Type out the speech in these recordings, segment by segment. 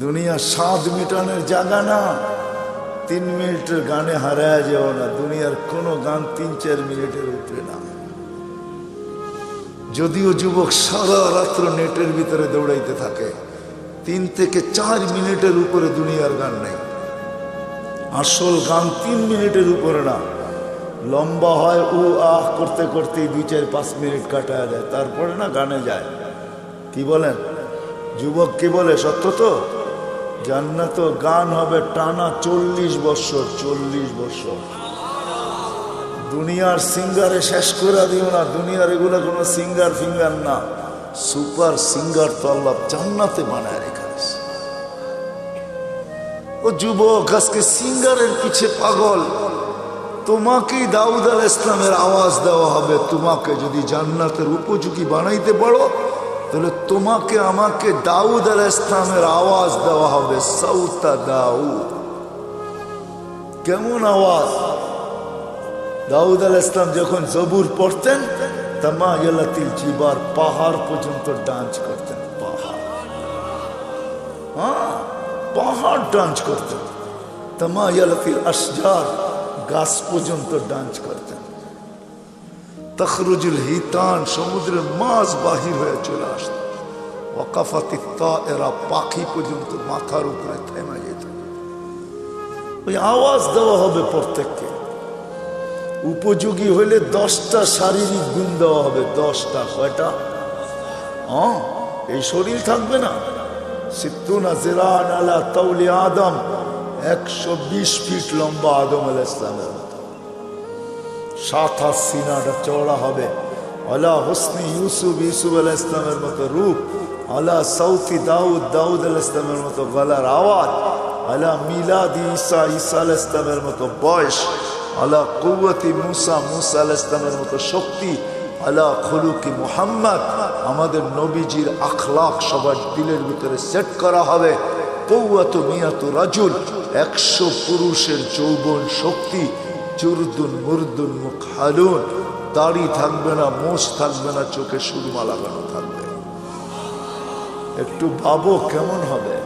দুনিয়া স্বাদ মিটানোর জায়গা না। 3 মিনিটের গানে হারায় যাও না। দুনিয়ার কোনো গান 3-4 মিনিটের উপরে না। যদিও যুবক সারা রাত্র নেটের ভিতরে দৌড়াইতে থাকে, 3 থেকে 4 মিনিটের উপরে দুনিয়ার গান নেই। আসল গান 3 মিনিটের উপরে না। লম্বা হয় ও আহ করতে করতে 2-4-5 মিনিট কাটায় যায়, তারপরে না গানে যায়। কি বলেন যুবক, কি বলে? সত্য তো। জান্নাত গান হবে টানা 40 বছর। 40 বছর। দুনিয়ার সিঙ্গারে শেষ করে দিও না। দুনিয়ার এগুলো কোনো সিঙ্গার ফিঙ্গার না, সুপার সিঙ্গার তো আল্লাহ জান্নাতে বানায় রেখেছে। ও যুবক, আজকে সিঙ্গারের পিছে পাগল। তোমাকেই দাউদ আলাইহিস সালামের আওয়াজ দেওয়া হবে। তোমাকে যদি জান্নাতের উপযোগী বানাইতে পারো, তাহলে তোমাকে আমাকে দাউদ আলাইহিস সালামের আওয়াজ দেওয়া হবে। সাউতা দাউদ। কেমন আওয়াজ? দাউদ আলাইহিস সালাম যখন জবুর পড়তেন, তামায়ালাতিল জিবার, পাহাড় পর্যন্ত ডান্স করতেন। পাহাড়, হ্যাঁ, পাহাড় ডান্স করতেন। তামায়ালাতিল আশজার, গাছ পর্যন্ত ডান্স করতেন। তখরুজুল হিতান, সমুদ্রের মাছ বাহির হয়ে চলে আসত। ওয়াকাফাতিত তায়েরা, পাখি পর্যন্ত মাথার উপরে থেমে যেত। ওই আওয়াজ দেওয়া হবে প্রত্যেককে। উপযোগী হইলে 10টা শারীরিক গুণ দেওয়া হবে। 10টা। কয়টা? হ্যাঁ, এই শরীর থাকবে না। সিত্তুনা জিরান আলা তাওলি আদম, 120 ফিট লম্বা আদম আলাইহিস সালামের মতো। 7 হাত সিনাটা চওড়া হবে। আলা হুসনি ইউসুফ, ইউসুফ আলাইহিস সালামের মতো রূপ। আলা সাউতি দাউদ, দাউদ আলাইহিস সালামের মতো গলার আওয়াজ। আলা মিলাদি ঈসা, ঈসা আলাইহিস সালামের মতো বয়স। আলা কুওয়াতি মুসা, মুসা আলাইহিস সালামের মতো শক্তি। আলা খুলুকি মুহাম্মদ, আমাদের নবীজির আখলাক সবার দিলের ভিতরে সেট করা হবে। কুওয়াতু মিয়াতু রাজুল, 100 পুরুষের যৌবন শক্তি। জুরদুন মুরদুন মুকহালুন, দাড়ি থাকবে না, মোষ থাকবে না, চোখে সুরমা লাগানো থাকবে। একটু ভাবো কেমন হবে।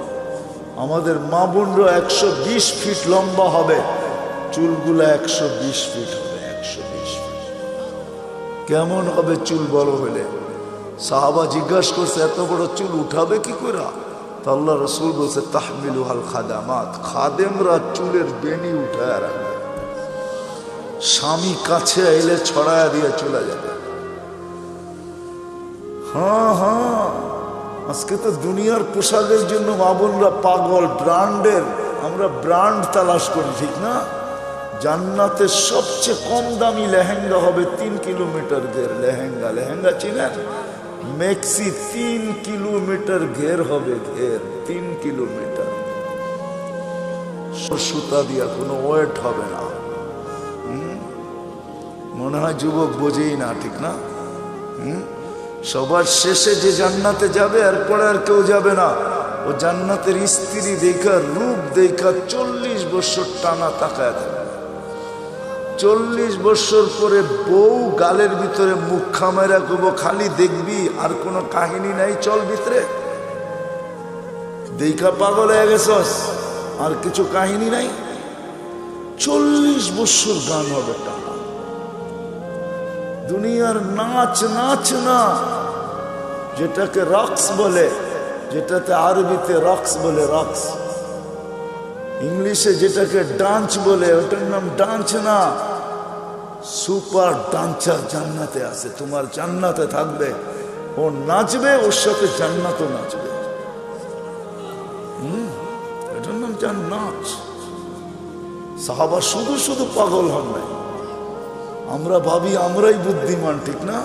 আমাদের মা বোনরা 120 ফিট লম্বা হবে, চুলগুলা 120 ফিট হবে। 120 ফিট কেমন হবে চুল বড় হলে? সাহাবা জিজ্ঞাসা করছে, এত বড় চুল উঠাবে কি করে? তো আল্লাহ রসুল বলছে, তাহমিলুহাল খাদামাত, খাদেমরা চুলের বেনি উঠায় রাখবে। স্বামী কাছে এলে ছড়ায়া দিয়ে চলে যাবে। হ্যাঁ হ্যাঁ, আজকে তো দুনিয়ার পোশাকের জন্য মা বোনরা পাগল। ব্র্যান্ডের, আমরা ব্র্যান্ড তালাশ করি, ঠিক না? জান্নাতের সবচেয়ে কম দামি লেহেঙ্গা হবে 3 কিলোমিটার ঘের। লেহেঙ্গা, লেহেঙ্গা চিনেন? মেক্সি 3 কিলোমিটার ঘের হবে। ঘের 3 কিলোমিটার। সুতা দিয়া কোনো ওয়েট হবে না। মনে হয় যুবক বোঝেই না, ঠিক না? সবার শেষে যে জান্নাতে যাবে, এরপরে আর কেউ যাবে না। ও জান্নাতের স্ত্রী দেখা, রূপ দেখা 40 বছর টানা তাকায় থাকবে। 40 বছর পরে বউ গালের ভিতরে মুখ খামাইরা কব, খালি দেখবি, আর কোনো কাহিনী নাই, চল ভিতরে। দেখা পাগল হয়ে গেছস, আর কিছু কাহিনী নাই। 40 বছর গান হবে টানা। দুনিয়ার নাচ, নাচ না, যেটাকে রক্স বলে, যেটাতে আরবিতে রক্স বলে, রক্স। ইংলিশে যেটাকে ডান্স বলে, ওটার নাম ডান্স না। সুপার ডান্সার জান্নাতে আছে। তোমার জান্নাতে থাকবে, ও নাচবে, ওর সাথে জান্নাতও নাচবে। এটার নাম জান্নাত। সাহাবা শুধু শুধু পাগল হন নাই। আমরা ভাবি আমরাই বুদ্ধিমান, ঠিক না?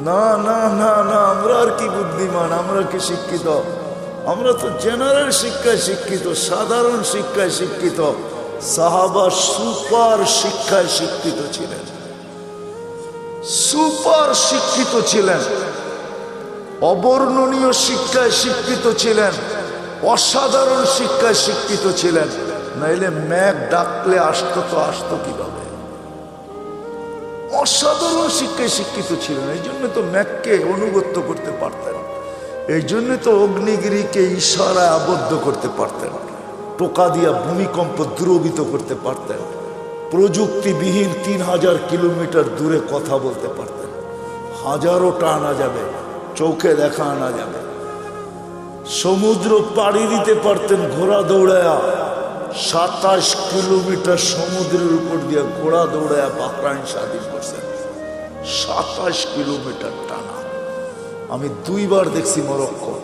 না না না না, আমরা আর কি বুদ্ধিমান, আমরা কি শিক্ষিত? আমরা তো জেনারেল শিক্ষায় শিক্ষিত, সাধারণ শিক্ষায় শিক্ষিত। সাহাবা সুপার শিক্ষায় শিক্ষিত ছিলেন। সুপার শিক্ষিত ছিলেন, অবর্ণনীয় শিক্ষায় শিক্ষিত ছিলেন, অসাধারণ শিক্ষায় শিক্ষিত ছিলেন। নাইলে মেঘ ডাকলে আসতো তো আসতো কিভাবে? অসাধারণ শিক্ষায় শিক্ষিত ছিলেন, এই জন্য তো মেঘকে অনুগত্য করতে পারতেন। এই জন্য তো অগ্নিগিরিকে ইশারায় আবদ্ধ করতে পারতেন, টোকা দিয়া ভূমিকম্প দ্রবিত করতে পারতেন, প্রযুক্তিবিহীন 3000 কিলোমিটার দূরে কথা বলতে পারতেন, হাজারোটা আনা যাবে, চোখে দেখা আনা যাবে, সমুদ্র পাড়ি দিতে পারতেন ঘোড়া দৌড়ায়া, 27 কিলোমিটার সমুদ্রের উপর দিয়ে ঘোড়া দৌড়ায়া বাহরাইন স্বাধীন করছেন, 27 কিলোমিটার টানা। আমি 2 বার দেখছি মরক্কো।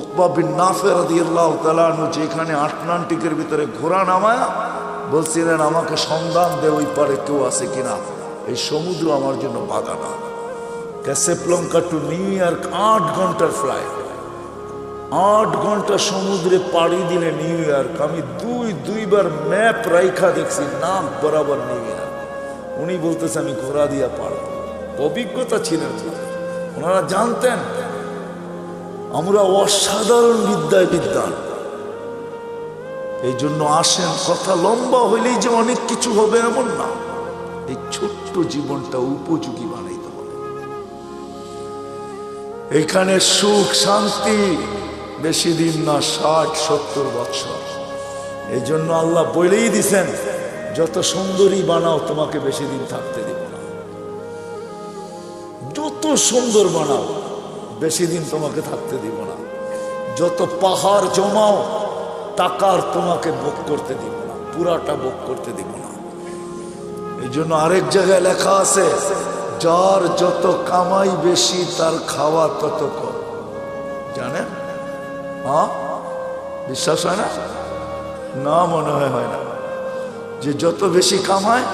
উকবা বিন নাফে রাদিয়াল্লাহু তাআলা আনহু যেখানে আটলান্টিকের ভিতরে ঘোড়া নামায়া বলছিলেন, আমাকে সন্ধান দে ওই পারে কেউ আছে কিনা, এই সমুদ্র আমার জন্য বাধা না। ক্যাসাব্লাঙ্কা টু নিউ ইয়র্ক 8 ঘন্টার ফ্লাইট, 8 ঘন্টা সমুদ্রে পাড়ি দিলে নিউ ইয়র্ক। আমি দুইবার ম্যাপ রাইখা দেখছি, নাম বরাবর নিউ ইয়র্ক। উনি বলতেছে আমি ঘোড়া দিয়া পারব, অভিজ্ঞতা ছিলেন, ওনারা জানতেন আমরা অসাধারণ বিদ্যায় বিদ্যান। এই জন্য আসেন, কথা লম্বা হইলেই যে অনেক কিছু হবে এমন না, এই ছোট্ট জীবনটা উপযোগী বানাইতে হবে। এখানে সুখ শান্তি বেশি দিন না, 60-70 বছর। এই জন্য আল্লাহ বলেই দিছেন, যত সুন্দরী বানাও তোমাকে বেশি দিন থাকতে দিব না, যত সুন্দর বানাও বেশি দিন তোমাকে থাকতে দিব না, যত পাহাড় জমাও টাকার তোমাকে ভোগ করতে দিব না, পুরাটা ভোগ করতে দিব না। এই জন্য আরেক জায়গায় লেখা আছে, যার যত কামাই বেশি তার খাওয়া তত কম। জানেন? হ্যাঁ, বিশ্বাস হয় না? না, মনে হয় না। যে যত বেশি কামায়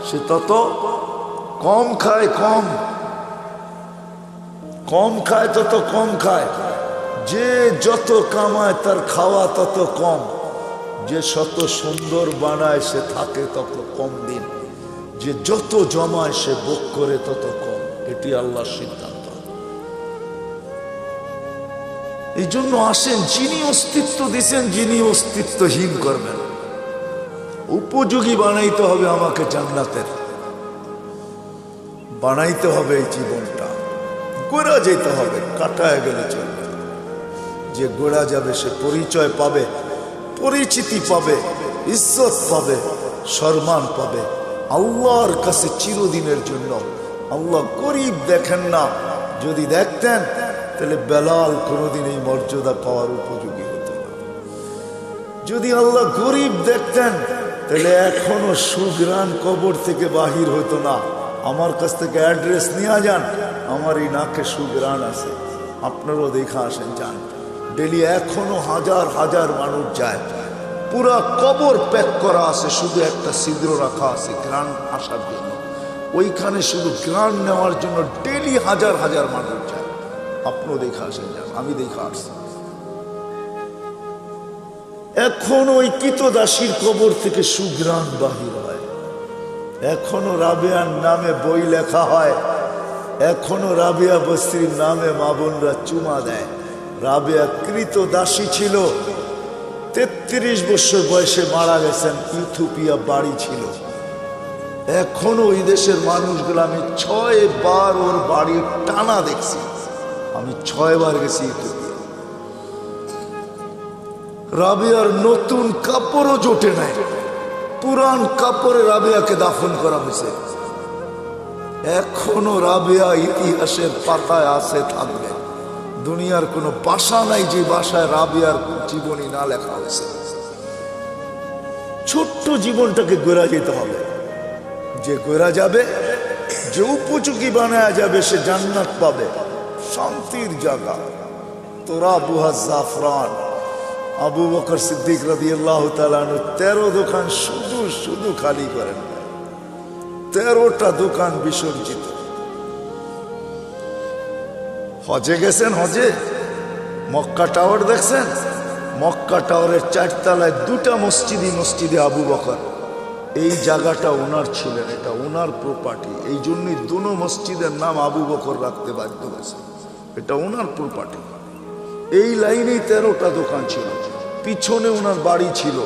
সে তত কম খায়, কম খায় তত কম খায়। যে যত কামায় তার খাওয়া তত কম। যে শত সুন্দর বানায় সে থাকে তত কম দিন। যে যত জমায় সে ভোগ করে তত কম। এটি আল্লাহর সিদ্ধান্ত। এই জন্য আসেন, যিনি অস্তিত্ব দিছেন, যিনি অস্তিত্বহীন করবেন, উপযোগী বানাইতে হবে আমাকে জান্নাতের, বানাইতে হবে এই জীবনটা। গোড়া যেতে হবে, কাটায় গেলে চলবে। যে গোড়া যাবে সে পরিচয় পাবে, পরিচিতি পাবে, ইজ্জত পাবে, সম্মান পাবে আল্লাহর কাছে চিরদিনের জন্য। আল্লাহ গরিব দেখেন না, যদি দেখতেন তাহলে বেলাল কোনোদিন এই মর্যাদা পাওয়ার উপযোগী হতো না। যদি আল্লাহ গরিব দেখতেন তাহলে এখনো সুগ্রাণ কবর থেকে বাহির হতো না। আমার কাছ থেকে অ্যাড্রেস নিয়ে যান, আমার এই নাকে সুগ্রাণ আছে, আপনারাও দেখা আসেন, যান। ডেলি এখনো হাজার হাজার মানুষ যায়, পুরা কবর প্যাক করা আছে, শুধু একটা ছিদ্র রাখা আছে গ্রাণ আসার জন্য। ওইখানে শুধু গ্রাণ নেওয়ার জন্য ডেলি হাজার হাজার মানুষ যায়। আপনিও দেখা আসেন, যান, আমি দেখা আসছি। এখন ওই কিতদাসীর কবর থেকে সুগ্রাণ বাহির হয়। এখনো রাবেয়ার নামে বই লেখা হয়, এখনো রাবেয়া বস্তির নামে মা বোনরা চুমা দেয়। রাবেয়া কৃতদাসী ছিল, 33 বছর বয়সে মারা গেছেন, ইথিওপিয়া বাড়ি ছিল। এখনো ওই দেশের মানুষগুলো, আমি 6 বার ওর বাড়ি টানা দেখছি, আমি 6 বার গেছি ইথিওপিয়া। রাবেয়ার নতুন কাপড়ও জোটে নাই, পুরান কাপড়ে রাবেয়াকে দাফন করা হয়েছে। এখনো রাবেয়া ইতিহাসের পাতায় আছে, থাকবে। দুনিয়ার কোনো ভাষা নাই যে ভাষায় রাবেয়ার জীবনী না লেখা হয়েছে। ছোট্ট জীবনটাকে গড়া যেতে হবে। যে গড়া যাবে, যে উপযোগী বানায়া যাবে, সে জান্নাত পাবে, শান্তির জায়গা। তোরা বুহা জাফরান, আবু বকর সিদ্দিক রাদিয়াল্লাহু তাআলা আনহু 13 দোকান শুধু খালি করেন, 13টা দোকান বিসর্জিত। হজে গেছেন, হজে মক্কা টাওয়ার দেখছেন? মক্কা টাওয়ারের 4 তলায় 2টা মসজিদে আবু বকর। এই জায়গাটা ওনার ছিলেন, এটা ওনার প্রপার্টি। এই জন্যই দুনো মসজিদের নাম আবু বকর রাখতে বাধ্য হয়েছে, এটা ওনার প্রপার্টি। এই লাইনেই 13টা দোকান ছিল। পিছনে ওনার বাড়ি ছিল,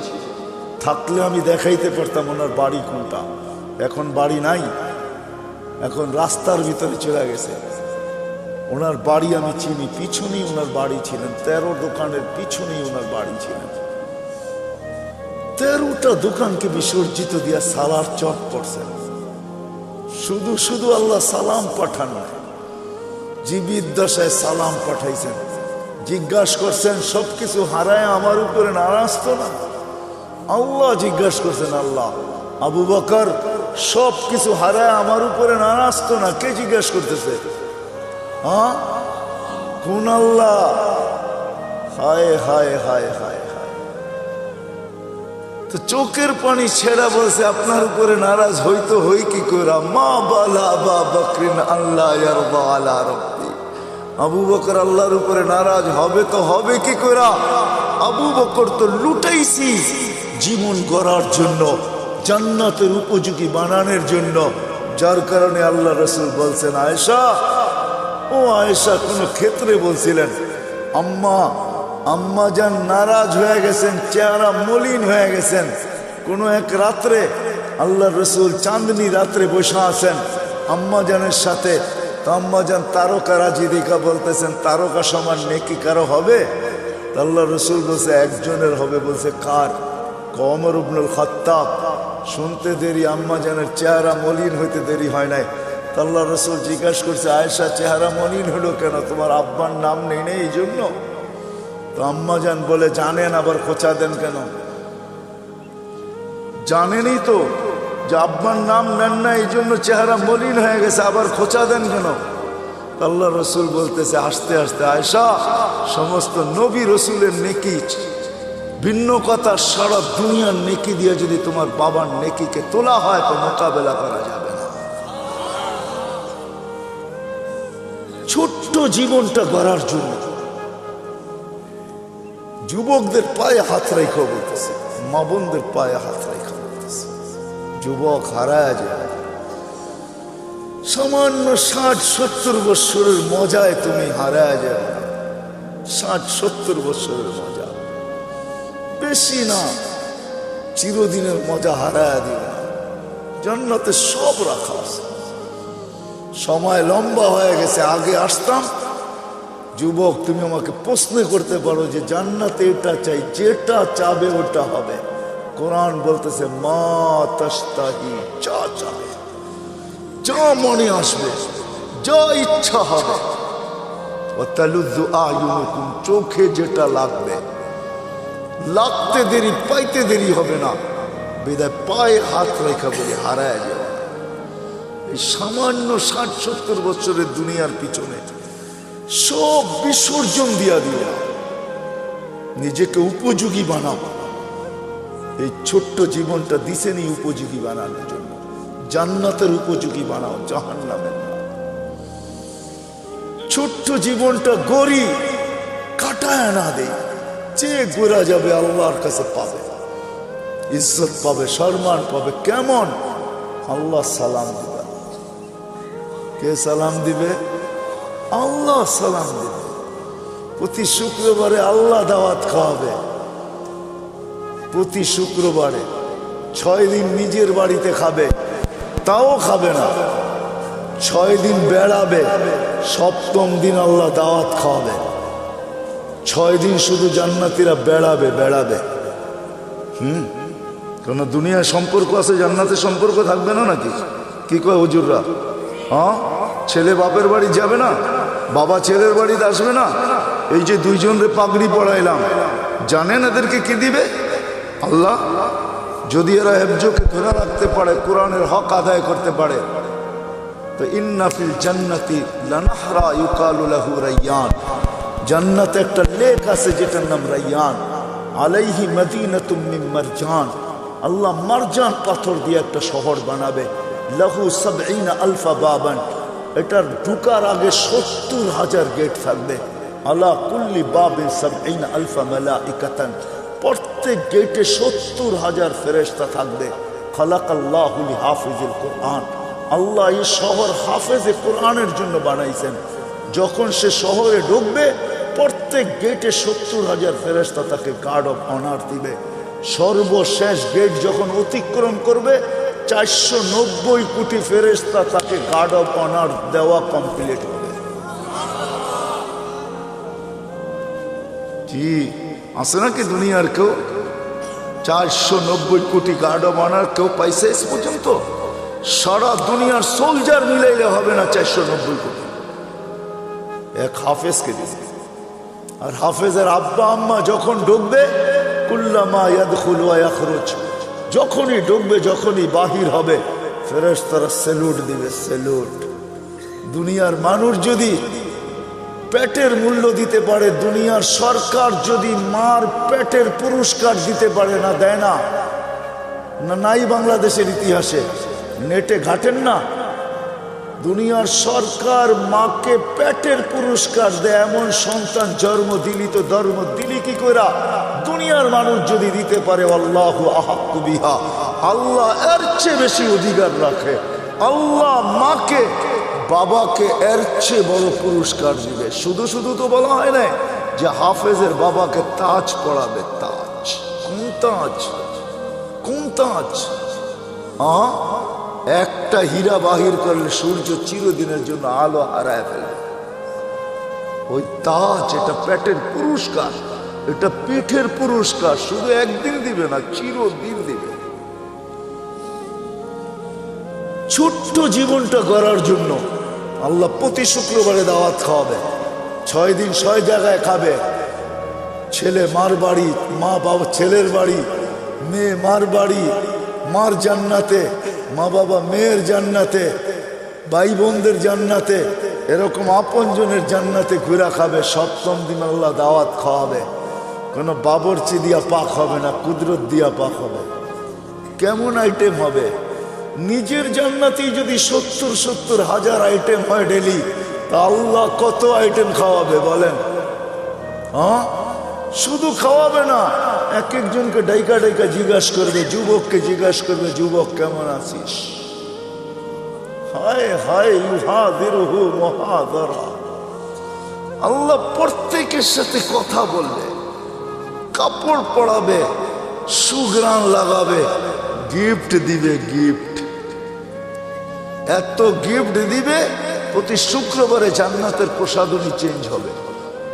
থাকলে আমি দেখাইতে পারতাম ওনার বাড়ি কোনটা। এখন বাড়ি নাই, এখন রাস্তার ভিতরে চলে গেছে। ওনার বাড়ি আমি চিনি, পিছনেই ওনার বাড়ি ছিলেন, 13 দোকানের পিছনেই ওনার বাড়ি ছিলেন। 13টা দোকানকে বিসর্জিত দিয়া সালার চট পড়ছেন। শুধু শুধু আল্লাহ সালাম পাঠান না, জীবিত দশায় সালাম পাঠাইছেন। জিজ্ঞাসা করছেন সবকিছু হারায় আমার উপরে নারাজ তো না? আল্লাহ জিজ্ঞাসা করছেন, আল্লাহ আবু বকর সবকিছু হারায় আমার উপরে নারাজ তো না? কে জিজ্ঞাসা করতেছে? হ্যাঁ, কোন আল্লাহ? হায় হায় হায় হায় হায়। তো চোখের পানি ছেড়া বলছে আপনার উপরে নারাজ হইতো হই কি কইরা? মা বালা আবা বকরিন আল্লাহ ইয়ারদা আলা রাব্বি। আবু বকর আল্লাহর উপরে নারাজ হবে তো হবে কি কইরা? আবু বকর তো লুটাইছি জীবন গড়ার জন্য, জান্নাতের উপযোগী বানানোর জন্য, যার কারণে আল্লাহ রাসূল বলছেন, আয়েশা ও আয়েশা, কোন ক্ষেত্রে বলছিলেন আম্মা যান নারাজ হয়ে গেছেন, চেহারা মলিন হয়ে গেছেন। কোন এক রাত্রে আল্লাহ রসুল চাঁদনি রাত্রে বসে আছেন আম্মা জানের সাথে। তো আম্মা যান তারকা রাজি দেখা বলতেছেন, তারকা সমান নেকি কারো হবে? আল্লাহ রসুল বলছে একজনের হবে। বলছে কার? ওমর ইবনুল খাত্তাব। শুনতে দেরি, আম্মা জানের চেহারা মলিন হইতে দেরি হয় নাই। আল্লাহ রসুল জিজ্ঞাসা করছে, আয়েশা চেহারা মলিন হলো কেন? তোমার আব্বার নাম নেই নেই এই জন্য? তো আম্মা জান বলে, জানেন আবার খোঁচা দেন কেন? জানেনই তো যে আব্বার নাম নেন না, এই জন্য চেহারা মলিন হয়ে গেছে, আবার খোঁচা দেন কেন? আল্লাহ রসুল বলতেছে আস্তে আস্তে, আয়েশা সমস্ত নবী রসুলের নেকি ভিন্ন কথা, সারা দুনিয়ার নেকি দিয়ে যদি তোমার বাবার নেকিকে তোলা হয় তো মোকাবেলা করা যাবে না। ছোট্ট জীবনটা গড়ার জন্য যুবকদের পায়ে হাত রেখে বলতেছে, মা বোনদের পায়ে হাত রেখে বলতেছে, যুবক হারায় যায়। সামান্য 60-70 বছরের মজায় তুমি হারায় যাবে। 60-70 বছরের মজা বেশি না, চিরদিনের মজা হারায় দিবে না। জান্নাতে সব রাখা আছে। সময় লম্বা হয়ে গেছে, আগে আসতাম। যুবক তুমি আমাকে প্রশ্ন করতে পারো যে জান্নাতে এটা চাই, যেটা চাবে ওটা হবে। কোরআন বলতেছে মা তাশতাহি, যা চাবে, যা মনে আসবে, যা ইচ্ছা হবে। ওয়াতালুযু আ'য়ুনুকুম, চোখে যেটা লাগবে, লাগতে দেরি পাইতে দেরি হবে না। বিদায় পায়ে হাত রেখা বলে হারায় যাবে। এই সামান্য 60-70 বছরের দুনিয়ার পিছনে সব বিসর্জন দিয়া দিও, নিজেকে উপযোগী বানাবো। এই ছোট্ট জীবনটা দিছেনি উপযোগী বানানোর জন্য, জান্নাতের উপযোগী বানাও, জাহান্নামের না। ছোট্ট জীবনটা গড়ি, কাটায় না দেই, যে গোরা যাবে আল্লাহর কাছে পাবে, ইজ্জত পাবে, সম্মান পাবে। কেমন? আল্লাহ সালাম দিবে। কে সালাম দিবে? আল্লাহ সালাম দিবে। প্রতি শুক্রবারে আল্লাহ দাওয়াত খাওয়াবে। প্রতি শুক্রবারে 6 দিন নিজের বাড়িতে খাবে, তাও খাবে না। 6 দিন বেড়াবে, 7ম দিন আল্লাহ দাওয়াত খাওয়াবে। 6 দিন শুধু জান্নাতীরা বেড়াবে বেড়াবে। কোন দুনিয়ার সম্পর্ক আছে, জান্নাতের সম্পর্ক থাকবে না নাকি? কি কয় হুজুররা? হ্যাঁ, ছেলে বাপের বাড়ি যাবে না, বাবা ছেলের বাড়িতে আসবে না। এই যে 2 জনরে পাগড়ি পড়াইলাম, জানেন এদেরকে কি দিবে? আল্লাহ। যদি এরা হেফজকে ধরে রাখতে পারে, কোরআনের হক আদায় করতে পারে, তো ইন্না ফিল জান্নাতি লানাহরা ইউকালু লাহু রায়্যান, জান্নাতে একটা লেক আছে যেটার নাম রায়্যান। আলাইহি মদিনাতুম মিন মারজান, আল্লাহ মারজান পাথর দিয়ে একটা শহর বানাবে। লাহু 70 আলফা বাবান, এটার ঢুকার আগে 70,000 গেট থাকবে। আলা কুল্লি বাবিন 70 আলফা মালাইকাতান, প্রত্যেক গেটে 70,000 ফেরেশতা থাকবে। খালাকাল্লাহু লিহাফিজিল কোরআন, আল্লাহ এই শহর হাফেজে কোরআনের জন্য বানাইছেন। যখন সে শহরে ঢুকবে, প্রত্যেক গেটে 70,000 ফেরেশতা তাকে গার্ড অফ অনার দিবে। সর্বশেষ গেট যখন অতিক্রম করবে, 490 কোটি ফেরেশতা তাকে গার্ড অফ অনার দেওয়া কমপ্লিট হবে। কি আছে নাকি দুনিয়ার কেউ 490 কোটি গার্ড বানার কেউ পাইছে এস পর্যন্ত? সারা দুনিয়ার সোলজার মিলাইলে হবে না 490 কোটি। এক হাফেজকে দিছে। আর হাফেজের আব্বা আম্মা যখন ঢুকবে, কুল্লামা ইয়াদখুলু ওয়া ইয়াখরুজ, যখনই ঢুকবে যখনই বাহির হবে ফেরেশতারা স্যালুট দিবে, স্যালুট। দুনিয়ার মানুষ যদি পেটের মূল্য দিতে পারে, দুনিয়ার সরকার যদি মার পেটের পুরস্কার দিতে পারে, না দেয় না? নাই বাংলাদেশের ইতিহাসে নেটে ঘাটেন না? দুনিয়ার সরকার মাকে পেটের পুরস্কার দেয়, এমন সন্তান জন্ম দিলি তো ধর্ম দিলি কি কইরা? দুনিয়ার মানুষ যদি দিতে পারে, আল্লাহু আহাক্কু বিহা, আল্লাহ এর চেয়ে বেশি অধিকার রাখে। আল্লাহ মাকে বাবাকে এর চেয়ে বড় পুরস্কার দিবে। শুধু শুধু তো বলা হয় না যে হাফেজের বাবাকে তাজ পড়াবে। তাজ? কোন তাজ? কোন তাজ? একটা হীরা বাহির করলে সূর্য চিরদিনের জন্য আলো হারায় ফেলবে। ওই তাজ, এটা পেটের পুরস্কার, এটা পিঠের পুরস্কার। শুধু একদিন দিবে না, চিরদিন দিবে। ছোট্ট জীবনটা গড়ার জন্য আল্লাহ প্রতি শুক্রবারে দাওয়াত খাওয়াবে। 6 দিন 6 জায়গায় খাবে। ছেলে মার বাড়ি, মা বাবা ছেলের বাড়ি, মেয়ে মার বাড়ি, মার জান্নাতে, মা বাবা মেয়ের জান্নাতে, ভাই বোনদের জান্নাতে, এরকম আপনজনের জান্নাতে ঘুরা খাবে। 7ম দিন আল্লাহ দাওয়াত খাওয়াবে। কোনো বাবরচি দিয়া পাক হবে না, কুদরত দিয়া পাক হবে। কেমন আইটেম হবে? নিজের জান্নাতেই যদি 70 হাজার আইটেম হয় ডেলি, তা আল্লাহ কত আইটেম খাওয়াবে বলেন? শুধু খাওয়াবে না, এক একজনকে ডাইকা ডাইকা জিজ্ঞাসা করবে। যুবককে জিজ্ঞাসা করবে, যুবক কেমন আছিস? হায় হায় ইউহাদিরুহু মুহাদারা। আল্লাহ প্রত্যেকের সাথে কথা বলবে, কাপড় পরাবে, সুঘ্রাণ লাগাবে, গিফট দিবে। গিফট, এত গিফট দিবে, প্রতি শুক্রবারে জান্নাতের প্রসাদনী চেঞ্জ হবে।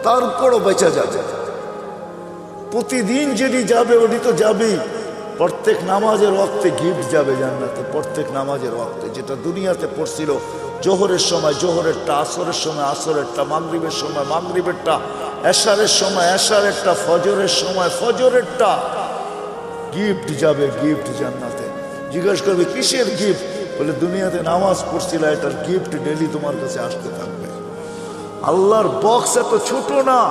তারপরও বেঁচে যাবে। প্রতিদিন যেটি যাবে ওটি তো যাবেই। প্রত্যেক নামাজের ওয়াক্তে গিফট যাবে জান্নাতে। প্রত্যেক নামাজের ওয়াক্তে, যেটা দুনিয়াতে পড়ছিল জোহরের সময় জোহরেরটা, আসরের সময় আসরেরটা, মাগরিবের সময় মাগরিবেরটা, এশারের সময় এশারেরটা, ফজরের সময় ফজরেরটা, গিফট যাবে। গিফট জান্নাতে। জিজ্ঞাসা করবে কিসের গিফট? বলে দুনিয়াতে নামাজ পড়ছিল, এটার গিফট ডেলি তোমার কাছে আসতে থাকবে। আল্লাহর বক্স এত ছোট না।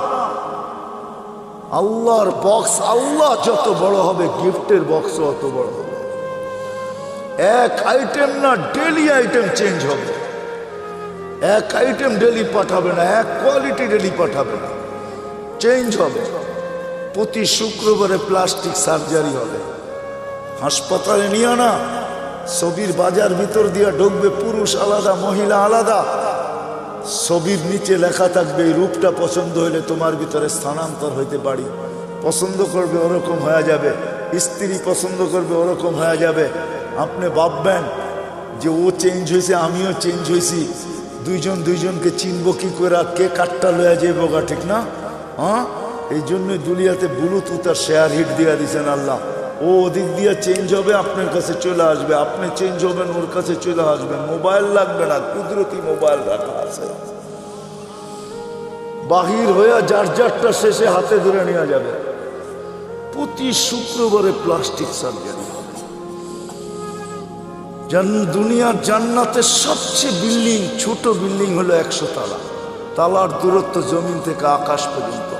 আল্লাহর বক্স, আল্লাহ যত বড় হবে গিফটের বক্সও অত বড় হবে। এক আইটেম না, ডেলি আইটেম চেঞ্জ হবে। এক আইটেম ডেলি পাঠাবে না, এক কোয়ালিটি ডেলি পাঠাবে না, চেঞ্জ হবে। প্রতি শুক্রবারে প্লাস্টিক সার্জারি হবে। হাসপাতালে নিয়ে না, ছবির বাজার ভিতর দিয়ে ঢুকবে, পুরুষ আলাদা মহিলা আলাদা। ছবির নিচে লেখা থাকবে, এই রূপটা পছন্দ হলে তোমার ভিতরে স্থানান্তর হইতে পারি। পছন্দ করবে ওরকম হয়ে যাবে, স্ত্রী পছন্দ করবে ওরকম হয়ে যাবে। আপনি ভাববেন যে ও চেঞ্জ হয়েছে, আমিও চেঞ্জ হয়েছি, দুইজন দুইজনকে চিনব কি করে? কে কাটটা লয়া যাইব গা, ঠিক না? এই জন্যই দুনিয়াতে ব্লুটুথ আর শেয়ার হিট দিয়া দিয়েছেন আল্লাহ। ও ওদিক দিয়ে চেঞ্জ হবে, আপনার কাছে চলে আসবে। আপনি চেঞ্জ হবেন, ওর কাছে চলে আসবেন। মোবাইল লাগবে না, কুদরতি মোবাইল রাখা আছে। বাহির হয়ে যার যারটা শেষে হাতে ধরে নেওয়া যাবে। প্রতি শুক্রবারে প্লাস্টিক সার্জারি হবে। দুনিয়ার জান্নাতের সবচেয়ে বিল্ডিং, ছোট বিল্ডিং হলো 100 তালা। তালার দূরত্ব জমিন থেকে আকাশ পর্যন্ত।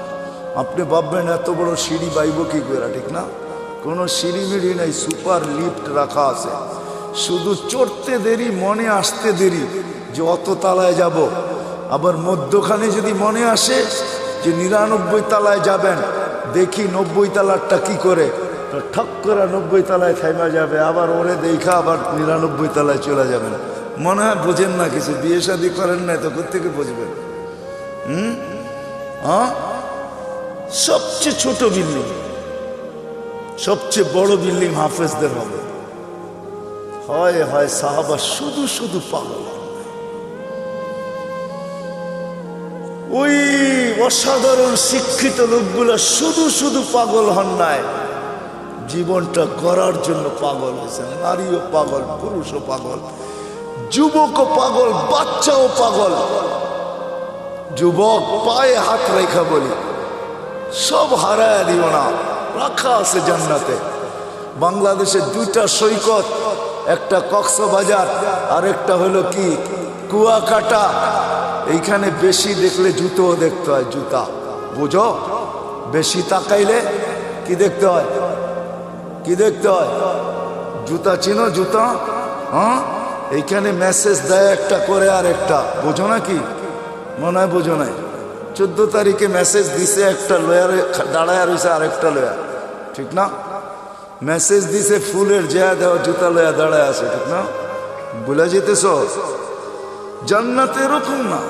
আপনি ভাববেন এত বড় সিঁড়ি বাইব কি করে, ঠিক না? কোনো সিঁড়ি মিড়ি নাই, সুপার লিফট রাখা আছে। শুধু চড়তে দেরি, মনে আসতে দেরি যে অত তালায় যাব। আবার মধ্যখানে যদি মনে আসে যে 99 তালায় যাবেন, দেখি 90 তালারটা কি করে, ঠক করে 90 তালায় থাইমা যাবে। আবার ওরে দেখা আবার 99 তালায় চলে যাবেন। মনে হয় বোঝেন না কিছু, বিয়ে শাদী করেন না, তো কোথেকে বুঝবেন? সবচেয়ে ছোট বিল্ডিং, সবচেয়ে বড় বিল্ডিং হাফেজদের হবে। হয় হয় সাহাবা শুধু শুধু পাগল। ওই অসাধারণ শিক্ষিত লোকগুলো শুধু শুধু পাগল হন নাই, জীবনটা গড়ার জন্য পাগল হয়েছে। নারীও পাগল, পুরুষও পাগল, যুবকও পাগল, বাচ্চাও পাগল। যুবক পায়ে হাত রেখা বলি, সব হারায় দিও না, রাখা আছে জান্নাতে। বাংলাদেশের দুইটা সৈকত, একটা কক্সবাজার আর একটা হলো কি কুয়াকাটা। এইখানে বেশি দেখলে জুতোও দেখতে হয়, জুতা বুঝো, বেশি তাকাইলে কি দেখতে হয়, কি দেখতে হয়, জুতা চিনো, জুতা। হ্যাঁ, এইখানে মেসেজ দেয় একটা করে আর একটা, বোঝো না কি? মনে হয় বোঝো নাই। 14 তারিখে মেসেজ দিছে, একটা লয়ারে দাঁড়ায় রয়েছে আর একটা লয়া, ঠিক না? মেসেজ দিছে ফুলের জয়া দেওয়া, জুতা লয়া দাঁড়ায় আছে, ঠিক না? ভুলে যেতেছ? জান্নাতে এরকম না,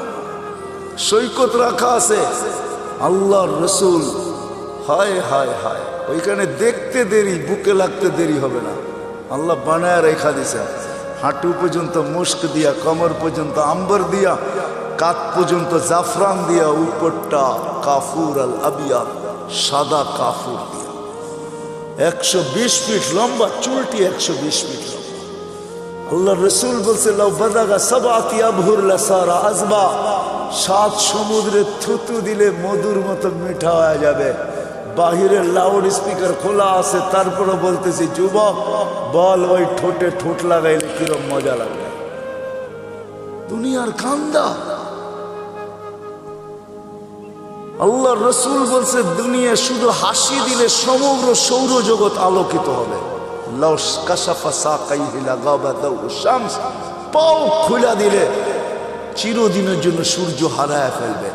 সৈকত রাখা আছে। আল্লাহর রসুল, হায় হায় হায়, ওইখানে দেখতে দেরি, বুকে লাগতে দেরি হবে না। আল্লাহ বানায় রেখা দিছে, হাঁটু পর্যন্ত মুস্ক দিয়া, কমর পর্যন্ত আম্বর দিয়া, কাত পর্যন্ত জাফরান দিয়া, উপরটা কাফুর আল আবিয়া, সাদা কাফুর দিয়া। 120 ফিট লম্বা, চুলটি 120 ফিট লম্বা। আল্লাহ রসুল বলছে, লাউ বাদাগা সাবাতি আবহুর লাসারা আজবা, 7 সমুদ্রে থুতু দিলে মধুর মতো মিঠা হয়ে যাবে। বাহিরের লাউড স্পিকার খোলা আছে, তারপরে বলতেছি, যুবক বল, ওই ঠোঁটে ঠোঁট লাগাইলে কিরম মজা লাগবে। দুনিয়ার কান্দা। আল্লাহ রসুল বলছে, দুনিয়া শুধু হাসি দিলে সমগ্র সৌরজগৎ আলোকিত হবে। পাও খুলা দিলে চিরদিনের জন্য সূর্য হারায় ফেলবে।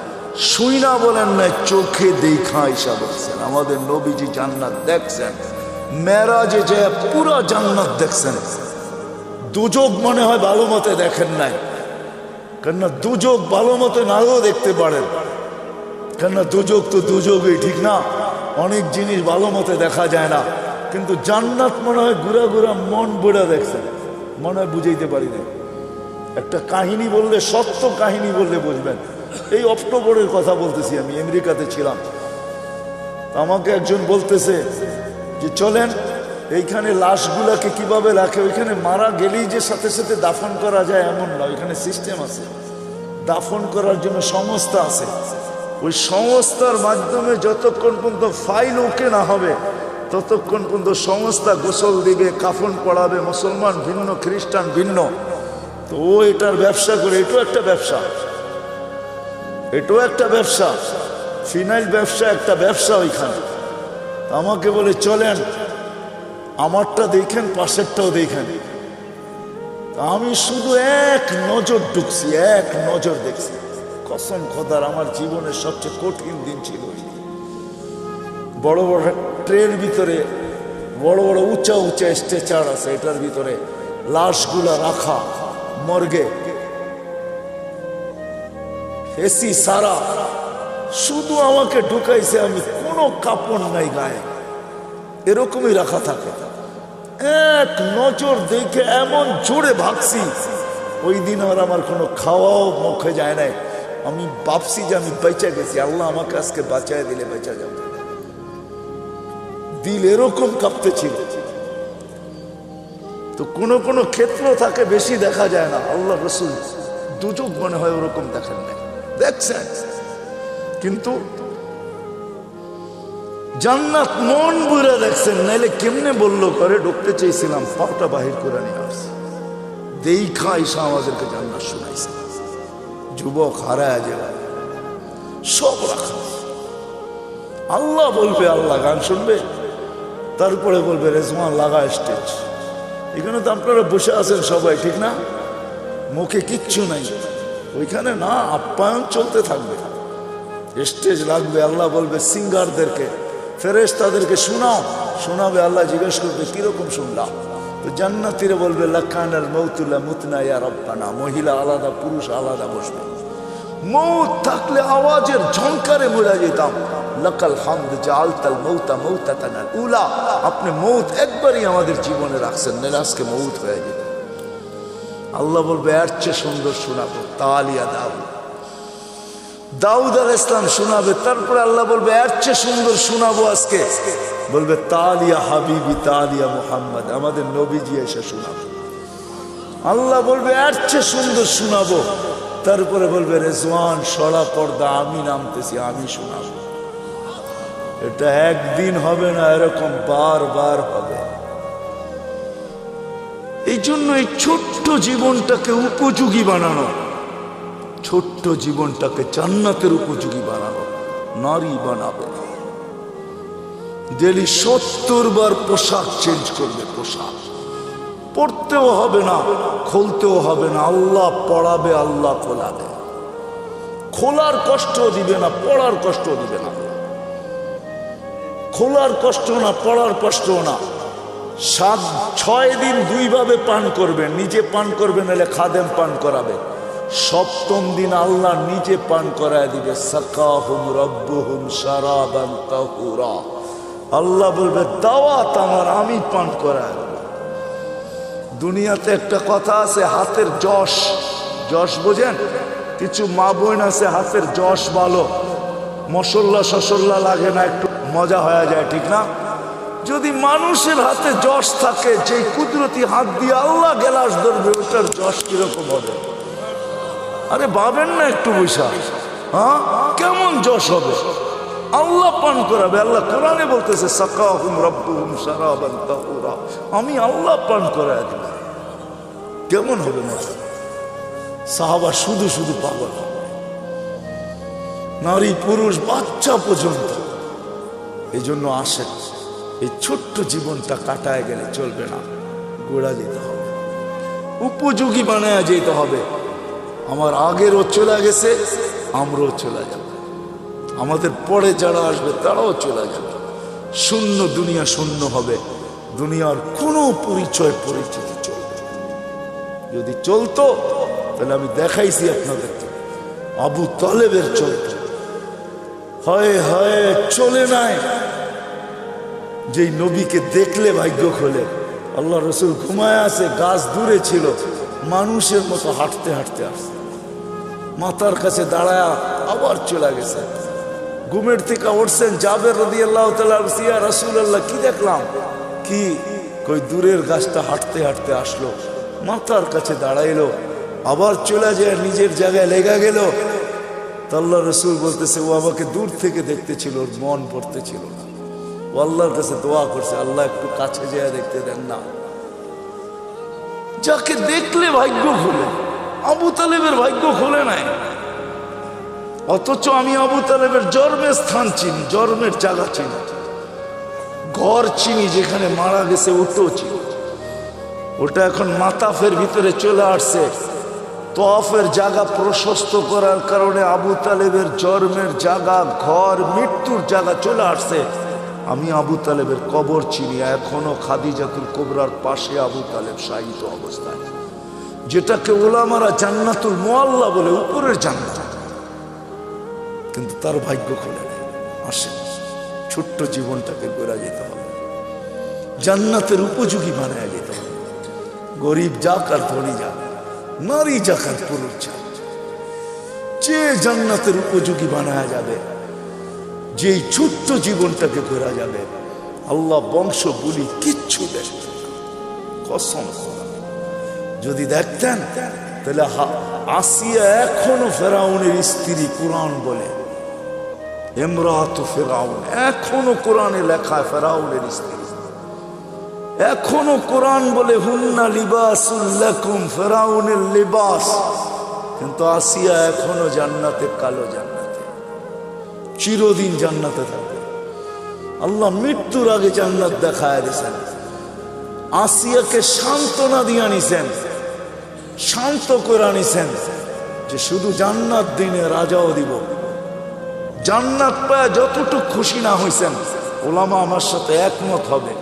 শুই না বলেন না, চোখে দেখা ঈশা বলছেন। আমাদের নবীজি জান্নাত দেখছেন, মেরাজে যে পুরো জান্নাত দেখছেন। দুজক মনে হয় ভালো মতে দেখেন নাই, কেননা দুজক ভালো মতে নাও দেখতে পারেন, কেননা দুজক তো দুজকই, ঠিক না? অনেক জিনিস ভালো মতে দেখা যায় না, কিন্তু জান্নাত মনে হয় ঘুরা ঘুরা মন বুড়া দেখছেন, মনে হয় বুঝাইতে পারি না। একটা কাহিনী বললে, সত্য কাহিনী বললে বুঝবেন। এই অক্টোবরের কথা বলতেছি, আমি আমেরিকাতে ছিলাম। আমাকে একজন বলতেছে যে চলেন, এইখানে লাশগুলাকে কিভাবে রাখে, ওইখানে মারা গেলেই যে সাথে সাথে দাফন করা যায় এমন না, ওইখানে সিস্টেম আছে, দাফন করার জন্য সংস্থা আছে। ওই সংস্থার মাধ্যমে যতক্ষণ পর্যন্ত ফাইল ওকে না হবে, ততক্ষণ পর্যন্ত সংস্থা গোসল দিবে, কাফন পড়াবে। মুসলমান ভিন্ন, খ্রিস্টান ভিন্ন, তো ও এটার ব্যবসা করে। এটাও একটা ব্যবসা, এটাও একটা ব্যবসা, ফিনাইল ব্যবসা, একটা ব্যবসা ওইখানে। আমাকে বলে চলেন, আমারটা দেখেন, পাশেরটাও দেখেন। আমি শুধু এক নজর ঢুকছি, এক নজর দেখছি। কসম খোদার, আমার জীবনের সবচেয়ে কঠিন দিন ছিল। বড় বড় ট্রের ভিতরে বড় বড় উঁচা উঁচা স্ট্রেচার আছে, এটার ভিতরে লাশগুলা রাখা, মর্গে এসি সারা, শুধু আমাকে ঢুকাইছে, আমি কোনো কাপড় নাই গায়ে, এরকমই রাখা থাকে। এক নজর দেখে এমন জোরে ভাগছি, ওই দিন আর আমার কোনো খাওয়াও মুখে যায় নাই। আমি ভাবছি যে আমি বেঁচে গেছি, আল্লাহ আমাকে আজকে বাঁচায় দিলে বেঁচে যাবে। দিল এরকম কাঁপতেছিল। তো কোনো কোনো ক্ষেত্র থাকে বেশি দেখা যায় না। আল্লাহ রসুল দুজক মনে হয় ওরকম দেখেন নাই, দেখছেন। কিন্তু জান্নাত মন বুড়া দেখছেন, নাইলে কেমনে বললো করে ঢুকতে চেয়েছিলাম, পাটা বাহির করে নিয়ে আসছে। দেখা ঈশা আমাদেরকে জান্নাত শোনাইছে। যুবক হারায় যাবে, সব রাখা। আল্লাহ বলবে, আল্লাহ গান শুনবে, তারপরে বলবে রেজওয়ান লাগা স্টেজ। এখানে তো আপনারা বসে আছেন সবাই, ঠিক না? মুখে কিচ্ছু নাই, ওইখানে না, আপ্যায়ন চলতে থাকবে। স্টেজ লাগবে, আল্লাহ বলবে সিঙ্গারদেরকে, ফেরেশতাদেরকে শোনাও, শোনাবে। আল্লাহ জিজ্ঞেস করবে কিরকম শুনলাম? তো জান্নাতীরা বলবে লাকানাল মাউতুলা মুতনা ইয়া রাব্বানা। মহিলা আলাদা, পুরুষ আলাদা বসবে। মৌত থাকলে আওয়াজের ঝংকারে মরে যেতাম। লাকাল হামদ জাআলতাল মাউতা মাউতাতানাল উলা। আপনি মৌত একবারই আমাদের জীবনে রাখছেন, নাহলে আজকে মৌত হয়ে যেত। আল্লাহ বলবে এর চেয়ে সুন্দর শোনাবো, তালিয়া দাও। দাউদ আলাইহিস সালাম শোনাবে, তারপরে আল্লাহ বলবে এর চেয়ে সুন্দর শোনাবো আজকে, বলবে তালিয়া হাবিবি তালিয়া মুহাম্মদ, আমাদের নবীজি এসে শোনাবে। আল্লাহ বলবে এর চেয়ে সুন্দর শোনাবো, তারপরে বলবে রেজওয়ান সরা পর্দা আমি নামতেছি, আমি শোনাবো। এটা একদিন হবে না, এরকম বারবার হবে। এই জন্য এই ছোট্ট জীবনটাকে উপযোগী বানানো, ছোট্ট জীবনটাকে জান্নাতের উপযোগী বানানো। নারী বানাবে, ডেলি 70 বার পোশাক চেঞ্জ করবে, পোশাক পড়তেও হবে না, খুলতেও হবে না, আল্লাহ পড়াবে, আল্লাহ খোলাবে। খোলার কষ্ট দিবে না, পড়ার কষ্ট দিবে না, খোলার কষ্ট না, পড়ার কষ্ট না। 6 দিন 2 ভাবে পান করবেন, নিজে পান করবেন, এলে খাদেম পান করাবে। 7ম দিন আল্লাহ নিজে পান করায় দিবে। সাকাহুম রব্বুহুম শারাবান তাহুরা, আল্লাহ বলবে দাওয়াত আমার, আমি পান করায়। দুনিয়াতে একটা কথা আছে, হাতের যশ, যশ বোঝেন? কিছু মা বোন আছে হাতের যশ ভালো, মশল্লা শসল্লা লাগে না, একটু মজা হয়ে যায়, ঠিক না? যদি মানুষের হাতে যশ থাকে, যে কুদরতি হাত দিয়ে আল্লাহ গেলাস ধরবে, ওটার যশ কিরকম হবে? আরে ভাবেন না একটু বৈশা, হ্যাঁ কেমন যশ হবে? আল্লাহ পান করাবে। আল্লাহ কোরআনে বলতেছে সাকাহুম রব্বুহুম শারাবান তাহুরা, আমি আল্লাহ পান করায় দেব। কেমন হবে না? সাহাবা শুধু শুধু পাগল, নারী পুরুষ বাচ্চা পর্যন্ত। এই জন্য আসে, এই ছোট্ট জীবনটা কাটায় গেলে চলবে না, গোড়া যেতে হবে, উপযোগী বানায় যেতে হবে। আমার আগেরও চলে গেছে, আমরাও চলে যাব, আমাদের পরে যারা আসবে তারাও চলে যাবে। শূন্য দুনিয়া, শূন্য হবে, দুনিয়ার কোনো পরিচয় পরিচিতি চলবে। যদি চলতো তাহলে আমি দেখাইছি আপনাদেরকে, আবু তালেবের চলত, হয় হয় চলে নাই, যেই নবীকে দেখলে ভাগ্য খোলে। আল্লাহ রসুল ঘুমায় আছে, গাছ দূরে ছিল, মানুষের মতো হাঁটতে হাঁটতে আসছে, মাথার কাছে দাঁড়ায় আবার চলে গেছে। ঘুমের থেকে উঠছেন, জাবের রাদিয়াল্লাহু তাআলা, ইয়া রাসূলুল্লাহ কি দেখলাম? কি কই দূরের গাছটা হাঁটতে হাঁটতে আসলো, মাথার কাছে দাঁড়াইলো, আবার চলে যায় নিজের জায়গায় লেগে গেল। তো আল্লাহ রসুল বলতেছে ও আমাকে দূর থেকে দেখতেছিল, ওর মন পড়তেছিল না, ও আল্লাহর কাছে দোয়া করছে, আল্লাহ একটু কাছে যেয়ে দেখতে দেন না। যাকে দেখলে ভাগ্য খুলে, আবু তালেবের ভাগ্য খুলে নাই। অথচ আমি আবু তালেবের জন্মের স্থান চিনি, জন্মের জায়গা চিনি, ঘর চিনি, যেখানে মারা গেছে ওটাও চিনি। ওটা এখন মাতাফের ভিতরে চলে আসছে। তওয়াফের জায়গা প্রশস্ত করার কারণে আবু তালেবের জন্মের জায়গা, ঘর, মৃত্যুর জায়গা চলে আসছে। আমি আবু তালেবের কবর চিনি, এখনো খাদিজাতুল কুবরার পাশে আবু তালেব শায়িত অবস্থায়, যেটাকে ওলামারা জান্নাতুল মুআল্লা বলে, উপরের জান্নাত। কিন্তু তার ভাগ্য খুলে নেই। আসে, ছোট্ট জীবনটাকে গড়া যেতে হবে, জান্নাতের উপযোগী বানায় যেতে হবে। গরিব যাক আর ধনী যাক, নারী যাক আর পুরুষ যাক, যে জান্নাতের উপযোগী বানায় যাবে, যেই ছোট্ট জীবনটাকে গড়া যাবে, আল্লাহ বংশ বলি কিচ্ছু দেখবে না, কসম। যদি দেখতেন তাহলে আসিয়া এখনো ফেরাউনের স্ত্রী, কোরআন বলে ইমরাতু ফেরাউন, এখনো কোরআনে লেখা ফেরাউনের স্ত্রী, এখনো কোরআন বলে হুন্না লিবাসুল লাকুম, ফেরাউনের লিবাস। কিন্তু আসিয়া এখনো জান্নাতে, কালো জান্নাতে, চিরদিন জান্নাতে থাকবে। আল্লাহ মৃত্যুর আগে জান্নাত দেখায় দিয়েছেন, আসিয়াকে সান্ত্বনা দিয়ে আনিছেন, শান্ত করে আনিছেন, যে শুধু জান্নাত দিনে রাজাও দিব। জান্নাত পায় যতটুকু খুশি না হয়েছেন, ওলামা আমার সাথে একমত হবে,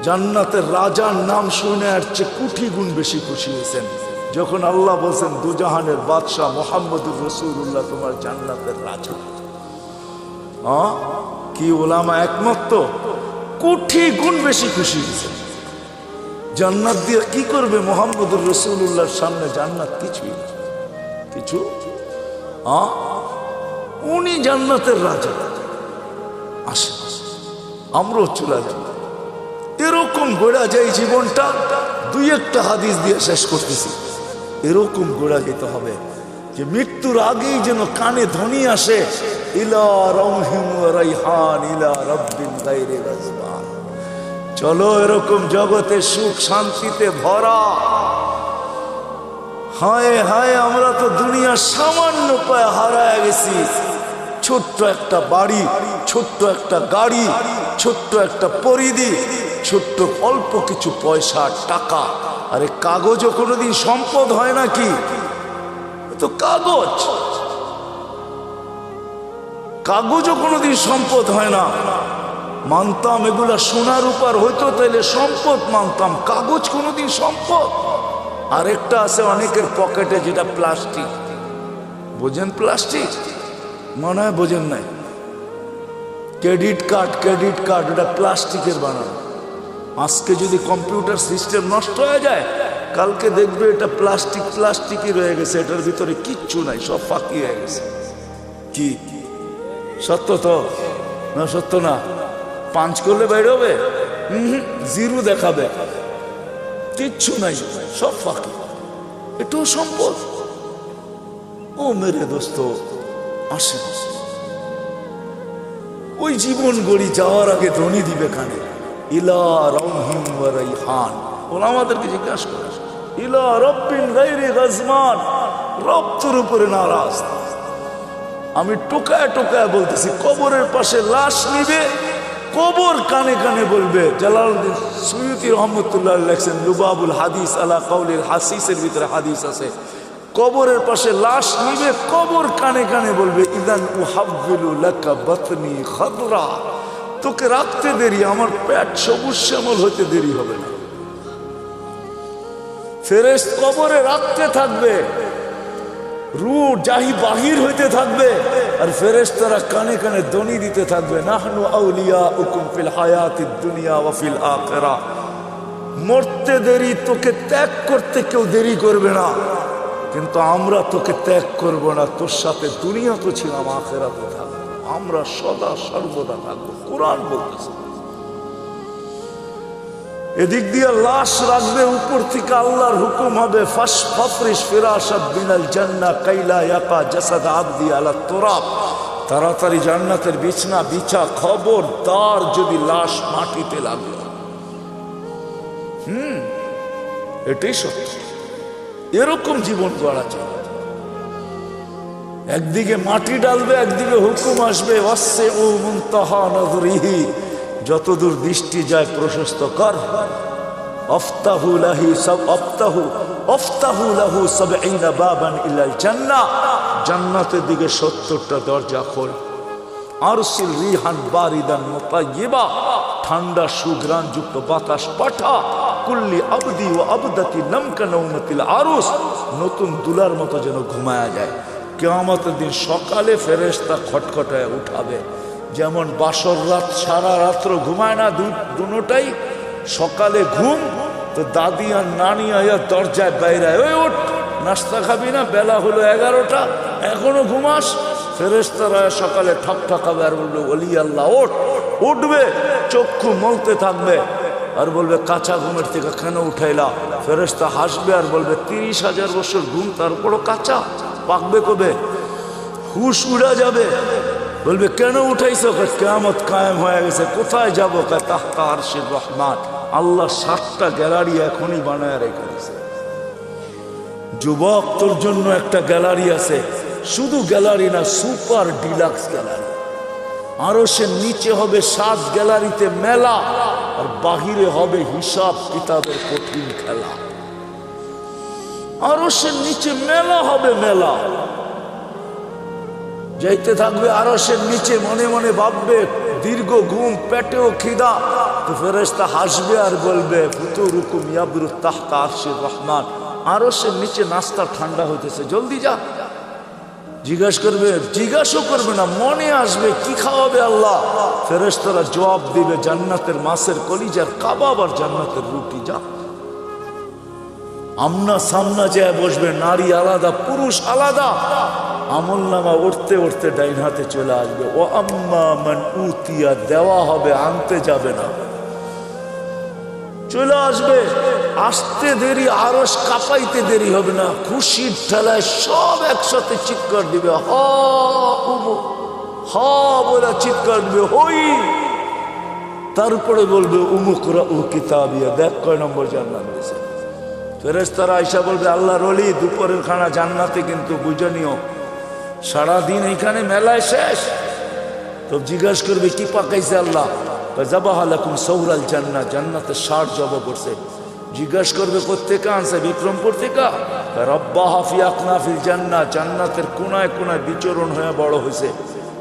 জান্নাতের রাজার নাম শুনে আর চেয়ে কোটি গুণ বেশি খুশি হয়েছেন যখন আল্লাহ বলছেন দুজাহানের বাদশাহ মুহাম্মদুর রাসূলুল্লাহ তোমার জান্নাতের রাজা। কি ওলামা একমত? তো কোটি গুণ বেশি খুশি হয়েছেন। জান্নাত দিয়ে কি করবে? মুহাম্মদুর রাসূলুল্লাহর সামনে জান্নাত কিছুই না, কিছু। উনি জান্নাতের রাজা। আসে আমরাও চলে যাব। এরকম গোড়া যায় জীবনটা। দুই একটা হাদিস দিয়ে শেষ করতেছি। এরকম গোড়া যেতে হবে যে মৃত্যুর আগেই যেন কানে ধ্বনি আসে, ইলা রাউহিন ওয়া রাইহান ইলা রাব্বিন গায়রি গাজবান। চলো এরকম জগতে সুখ শান্তিতে ভরা। হায় হায়, আমরা তো দুনিয়ার সামান্য পায়ে হারায় গেছি। ছোট্ট একটা বাড়ি, ছোট্ট একটা গাড়ি, ছোট্ট একটা পরিধি, ছোট্ট অল্প কিছু পয়সা টাকা। আরে কাগজও কোনোদিন সম্পদ হয় নাকি? তো কাগজ, কাগজও কোনোদিন সম্পদ হয় না। মানতাম এগুলা সোনার উপর হইতো তাইলে সম্পদ মানতাম, কাগজ কোনোদিন সম্পদ। আরেকটা আছে অনেকের পকেটে, যেটা প্লাস্টিক। বোঝেন প্লাস্টিক? মনে হয় বোঝেন নাই। ক্রেডিট কার্ড, ক্রেডিট কার্ড এটা প্লাস্টিকের বানানো। আজকে যদি কম্পিউটার সিস্টেম নষ্ট হয়ে যায়, কালকে দেখবে এটা প্লাস্টিক প্লাস্টিকই রয়ে গেছে, এটার ভিতরে কিচ্ছু নাই, সব ফাঁকি হয়ে গেছে। কি সত্য তো না? সত্য না? পাঁচ করলে বাইরে হবে, জিরো দেখাবে, কিচ্ছু নাই, সব ফাঁকি। এটাও সম্পদ। ও মেরে দোস্ত, আসে ওই জীবন গড়ি যাওয়ার আগে ধ্বনি দিবে কানে, ইলা রাউহিন ওয়া রাইহান। ওরা আমাদেরকে জিজ্ঞাসা করে, ইলা রাব্বিন গায়রি গাজমান, রব তোর উপরে নারাজ। আমি টোকায় টোকায় বলতেছি, কবরের পাশে লাশ নিবে, কবর কানে কানে বলবে। জালালউদ্দিন সুয়ুতী রহমতুল্লাহ লেখছেন লুবাবুল হাদিস আলা কাউলিল হাসিসের ভিতরে হাদিস আছে, কবরের পাশে লাশ নিবে, কবর কানে কানে বলবে, ইদান উহাব্বিলু লাকা বাতনি খাদরা, তোকে রাখতে দেরি, আমার পেট সবুজ শ্যামল হইতে দেরি হবে না। ফেরেশত কবরে রাখতে থাকবে, রূহ জাহি বাহির হইতে থাকবে, আর ফেরেশতারা কানে কানে ধ্বনি দিতে থাকবে, নাহনু আউলিয়াউকুম ফিল হায়াতিদ দুনিয়া ওয়া ফিল আখিরাহ। মরতে দেরি, তোকে ত্যাগ করতে কেউ দেরি করবে না, কিন্তু আমরা তোকে ত্যাগ করব না। তোর সাথে দুনিয়া তো ছিলাম, আখিরাতে থাকবো, আমরা সদা সর্বদা থাকবো। কোরআন বলতেছে। এদিক দিয়ে লাশ রাখবে, উপর থেকে আল্লাহর হুকুম হবে, ফাফরিশ ফিরাশাত বিনাল জান্নাহ কাইলা ইয়াকা জাসাদ আবদি আলা তুরাব, তাড়াতাড়ি জান্নাতের বিছনা বিছা। খবরদার যদি লাশ মাটিতে লাগলো। এটাই সত্য। এরকম জীবন গড়া যায়। একদিকে মাটি ডালবে, একদিকে হুকুম আসবে, ওয়াসসিউ মুনতাহা নাযরিহি, যতদূর দৃষ্টি যায় প্রশস্ত কর। আফতাহু লাহি সাব আফতাহু আফতাহু লাহু ৭০ বাবান ইলাল জান্নাহ, জান্নাতের দিকে ৭০টা দরজা খোল। আরসিল রিহান বারিদান মুতায়্যিবা, ঠান্ডা সুঘ্রাণ যুক্ত বাতাস পাঠা। কুল্লি আবদি ও আবদাতি নামকা নওমাতিল আরুস, নতুন দুলার মতো যেন ঘুমায়া যায়। কিয়ামতের দিন সকালে ফেরেশতা খটখটায় উঠাবে। যেমন বাসর রাত সারা রাত্র ঘুমায় না দুটোটাই, সকালে ঘুম তো দাদি আর নানি আয়া দরজায় বাইরায়, ওই ওঠ, নাস্তা খাবি না? বেলা হলো 11টা, এখনো ঘুমাস? ফেরেশতারা সকালে ঠক ঠকাবে আর বলবে, ওলি আল্লাহ ওঠ। উঠবে, চক্ষু মলতে থাকবে আর বলবে, কাঁচা ঘুমের থেকে কেন উঠাইলা? ফেরেশতা হাসবে আর বলবে, 30,000 বছর ঘুম, তারপরও কাঁচা, পাকবে কবে? হুশ উড়া যাবে। বলবে, কেন উঠাইছো? কিয়ামত কায়েম হয়ে গেছে। কোথায় যাবো? তাহতা আরশির রহমান। আল্লাহ 7টা গ্যালারি এখনই বানায় রেখে দিয়েছে। যুবক, তোর জন্য একটা গ্যালারি আছে, শুধু গ্যালারি না, সুপার ডিলাক্স গ্যালারি। আরশের নিচে হবে 7 গ্যালারিতে মেলা, আর বাহিরে হবে হিসাব কিতাবের কঠিন খেলা। আরশের নিচে মেলা হবে, মেলা। যাইতে থাকবে আরশের নিচে, মনে মনে ভাববে, দীর্ঘ ঘুম, পেটেও খিদা। তো ফেরেশতা হাসবে আর বলবে, ফুতুরুকুম ইয়াবরু তাহতা আরশির রহমান, আরশের নিচে নাস্তা ঠান্ডা হইতেছে, জলদি যা। জিজ্ঞাসা করবে না, মনে আসবে কি খাওয়াবে আল্লাহ। ফেরেশতারা জবাব দিবে, জান্নাতের মাছের কলিজার কাবাব আর জান্নাতের রুটি, যা। আমনা সামনা যায় বসবে, নারী আলাদা পুরুষ আলাদা। আমল নামা উঠতে উঠতে ডাইন হাতে চলে আসবে। ও আম্মা মান উতিয়া, দেওয়া হবে, আনতে যাবে না, চলে আসবে। আসতে দেরি, আরশ কাঁপাইতে দেরি হবে না, খুশির ঠেলায় সব একসাথে চিৎকার দিবে, হা বলে চিৎকার দিবে, হই। তারপরে বলবে উমুকরা ও কিতাবিয়া, দেখ কয় নম্বর জান্নাত দিয়েছে। ফেরেশতারা আয়েশা বলবে আল্লাহর ওলি, দুপুরের খানা জান্নাতে, কিন্তু বুঝে নিও সারাদিন এইখানে মেলায় শেষ। তো জিজ্ঞাসা করবে কি পাকাইছে আল্লাহ? জাবাহা লাকুম সৌরাল জান্নাত, জান্নাতের 60 জবা করছে। জিজ্ঞাসা করবে কোত্থেকে আনছে? বিক্রমপুর থেকে। রব্বাহা ফি আকনাফিল জান্নাত, জান্নাতের কোনায় কোনায় বিচরণ হয়ে বড় হয়েছে।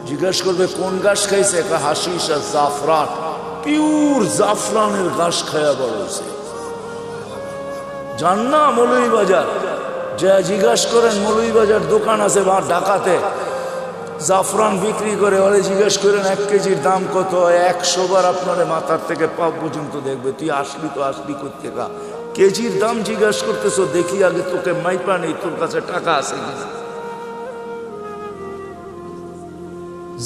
জিজ্ঞাসা করবে কোন ঘাস খাইছে? হাশিশ আর জাফরান, পিওর জাফরানের ঘাস খায়া বড় হয়েছে। জান না মৌলভীবাজার যা জিজ্ঞাসা করেন, মৌলভীবাজার দোকান আছে বা ঢাকাতে জাফরান বিক্রি করে, ওরে জিজ্ঞেস করেন 1 কেজির দাম কত? 100 বার আপনার মাথার থেকে পা পর্যন্ত দেখবে, তুই আসলি তো আসলি কোত্থেকা? কেজির দাম জিজ্ঞাসা করতেছো, দেখি আগে তোকে মাইপা নেই, তোর কাছে টাকা আছে কিনা।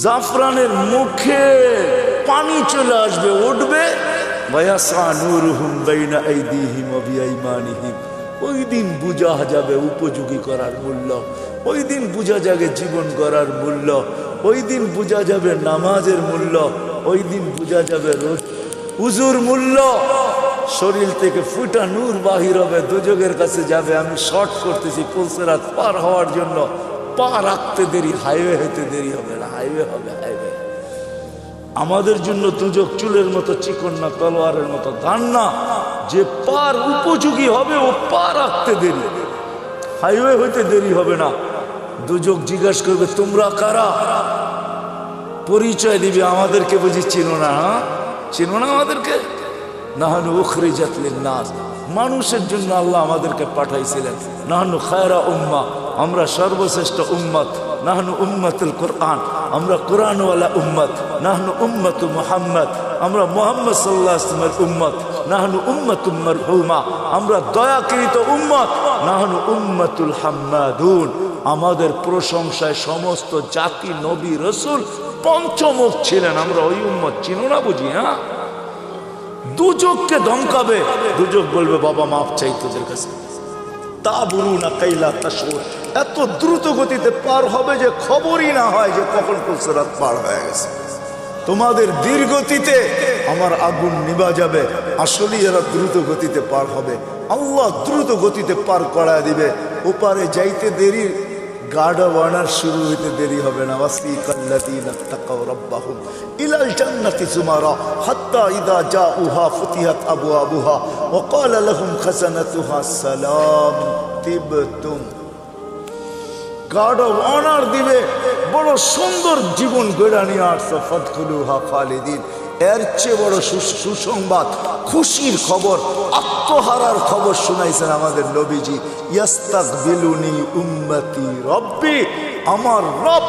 জাফরানের মুখে পানি চলে আসবে, উঠবে। ওয়ায়াসা নূরুহুম বাইনা আইদিহিম ওয়া বিআইমানিহিম, ওই দিন বুঝা যাবে উপযোগী করার মূল্য, ওই দিন বুঝা যাবে জীবন করার মূল্য, ওই দিন বুঝা যাবে নামাজের মূল্য, ওই দিন বুঝা যাবে উজুর মূল্য। শরীর থেকে ফুটা নূর বাহির হবে, দুজকের কাছে যাবে। আমি শর্ট করতেছি পুলসেরাত পার হওয়ার জন্য, পা রাখতে দেরি, হাইওয়ে হইতে দেরি হবে না, হাইওয়ে হবে, হাইওয়ে। আমাদের জন্য দুজক চুলের মতো চিকন না, তলোয়ারের মতো ধান না, যে পার উপযোগী হবে ও পা রাখতে দেরি, হাইওয়ে হইতে দেরি হবে না। দুজক জিজ্ঞাসা করবে তোমরা কারা? পরিচয় দিবে, আমাদেরকে বুঝি চিনো না? চিনো না আমাদেরকে? নাহানু উখরিজাত লিন-নাস, মানুষের জন্য আল্লাহ আমাদেরকে পাঠাইছিলেন। নাহানু খায়রা উম্মাহ, আমরা সর্বশ্রেষ্ঠ উম্মত। নাহনু উম্মতুল কোরআন, আমরা কোরআনওয়ালা উম্মত। নাহনু উম্মতু মুহাম্মদ, আমরা মুহাম্মদ সাল্লাল্লাহু আলাইহি ওয়াসাল্লামের উম্মত। নাহনু উম্মতুম মারহুমা, আমরা দয়াকৃত উম্মত। নাহনু উম্মতুল হাম্মাদুন, আমাদের প্রশংসায় সমস্ত জাতি, নবী, রাসূল পঞ্চমুখ ছিলেন, আমরা ওই উম্মত। চিনো না বুঝি? হ্যাঁ, দুজককে ধমকাবে, দুজক বলবে বাবা মাফ চাই তোদের কাছে। তাবুরুনা কাইলা তাশউর, এত দ্রুত গতিতে পার হবে যে খবরই না হয় যে কখন পুলসেরাত পার হয়ে গেছে। তোমাদের ধীর গতিতে আমার আগুন নিভা যাবে, আসলে এরা দ্রুত গতিতে পার হবে। আল্লাহ দ্রুত গতিতে পার করায় দিবে। ওপারে যাইতে দেরি, গাড়া বানার শুরু হইতে দেরি হবে না। ওয়াসিকাল্লাযীনা তাকাউ রাব্বাহুম ইলাল জান্নাতি যুমারা হাত্তা ইযা জাউহা ফুতিহাত আবওয়াবুহা ওয়া ক্বালা লাহুম খাযানাতুহা সালাম তিবতুম। গাড়া বানার দিবে, বড় সুন্দর জীবন গড়া নিয়ে আসছো, ফাদখুলুহা খালিদিন। এর চেয়ে বড় সুসংবাদ, খুশির খবর, আত্মহারার খবর শুনাইছেন আমাদের নবীজি। ইয়াস্তাকবিলুনি উম্মতি রব্বি, আমার রব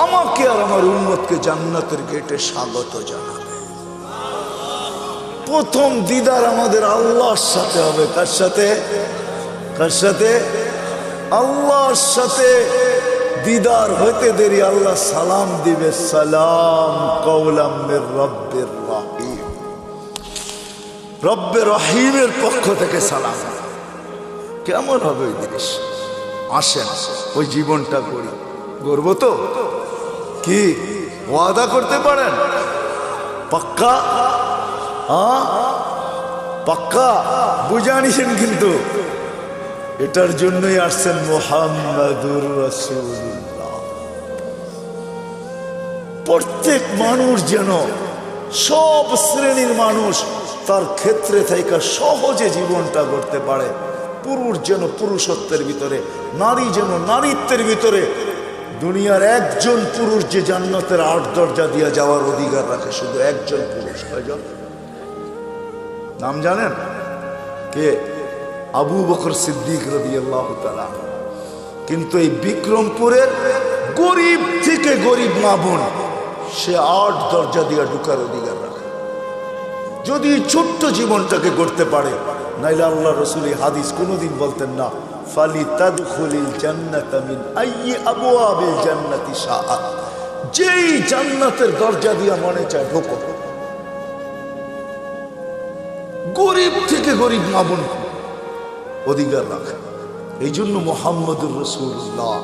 আমাকে আর আমার উম্মতকে জান্নাতের গেটে স্বাগত জানাবে। প্রথম দিদার আমাদের আল্লাহর সাথে হবে। কার সাথে? কার সাথে? আল্লাহর সাথে। দিদার হইতে দেরি আল্লাহ সালাম দিবে, সালাম কওলাম মির রব্বির রহিম, রব্বে রহিমের পক্ষ থেকে সালাম। কেমন হবে ওই জিনিস? আসেন ওই জীবনটা করি, গর্ব তো কি ওয়াদা করতে পারেন? পাক্কা? হ্যাঁ পাক্কা, বুঝানিছেন কিন্তু। এটার জন্যই আসছেন মুহাম্মাদুর রাসূলুল্লাহ। প্রত্যেক মানুষ যেন, সব শ্রেণীর মানুষ তার ক্ষেত্রে থেকে সহজে জীবনটা করতে পারে। পুরুষ যেন পুরুষত্বের ভিতরে, নারী যেন নারীত্বের ভিতরে। দুনিয়ার একজন পুরুষ যে জান্নাতের 8 দরজা দিয়ে যাওয়ার অধিকার রাখে, শুধু একজন পুরুষ। কয়জন? নাম জানেন? কে? আবু বকর সিদ্দিক রাদিয়াল্লাহু তাআলা। কিন্তু এই বিক্রমপুরের গরিব থেকে গরিব মা বোন, সে 8 দরজা দিয়ে ঢুকার অধিকার রাখে, যদি ছোট্ট জীবনটাকে করতে পারে। নাইলে আল্লাহ রাসূল এই হাদিস কোনোদিন বলতেন না, ফালিতাদখুলিল জান্নাতা মিন আইয়ি আবওয়াবিল জান্নাতি শাআত, যেই জান্নাতের দরজা দিয়া মনে চায় ঢোকো। গরিব থেকে গরিব মা বোন অধিকার রাখে। এই জন্য মুহাম্মদুর রাসূলুল্লাহ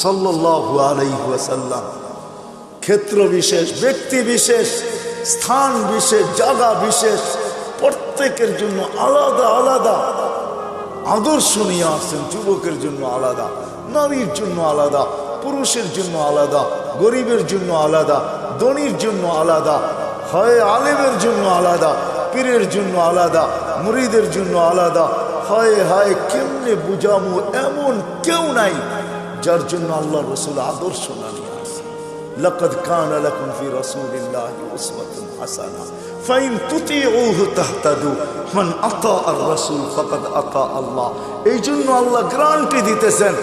সাল্লাল্লাহু আলাইহি ওয়াসাল্লাম ক্ষেত্র বিশেষ, ব্যক্তি বিশেষ, স্থান বিশেষ, জায়গা বিশেষ, প্রত্যেকের জন্য আলাদা আলাদা আদর্শ নিয়ে আসছেন। যুবকের জন্য আলাদা, নারীর জন্য আলাদা, পুরুষের জন্য আলাদা, গরিবের জন্য আলাদা, ধনীর জন্য আলাদা, হয় আলেমের জন্য আলাদা, পীরের জন্য আলাদা, মুরিদের জন্য আলাদা। হায় হায়, কেমনে বুঝামু, এমন কেউ নাই যার জন্য আল্লাহ রসুল আদর্শ না নিয়ে আসে। লাকাদ কানা লাকুম ফি রাসূলিল্লাহি উসওয়াতুন হাসানাহ ফাইন তুতিউহু তাহতাদু মান আতা আর রাসূল ফাকাদ আতা আল্লাহ। এই জন্য আল্লাহ গ্যারান্টি দিতেছেন,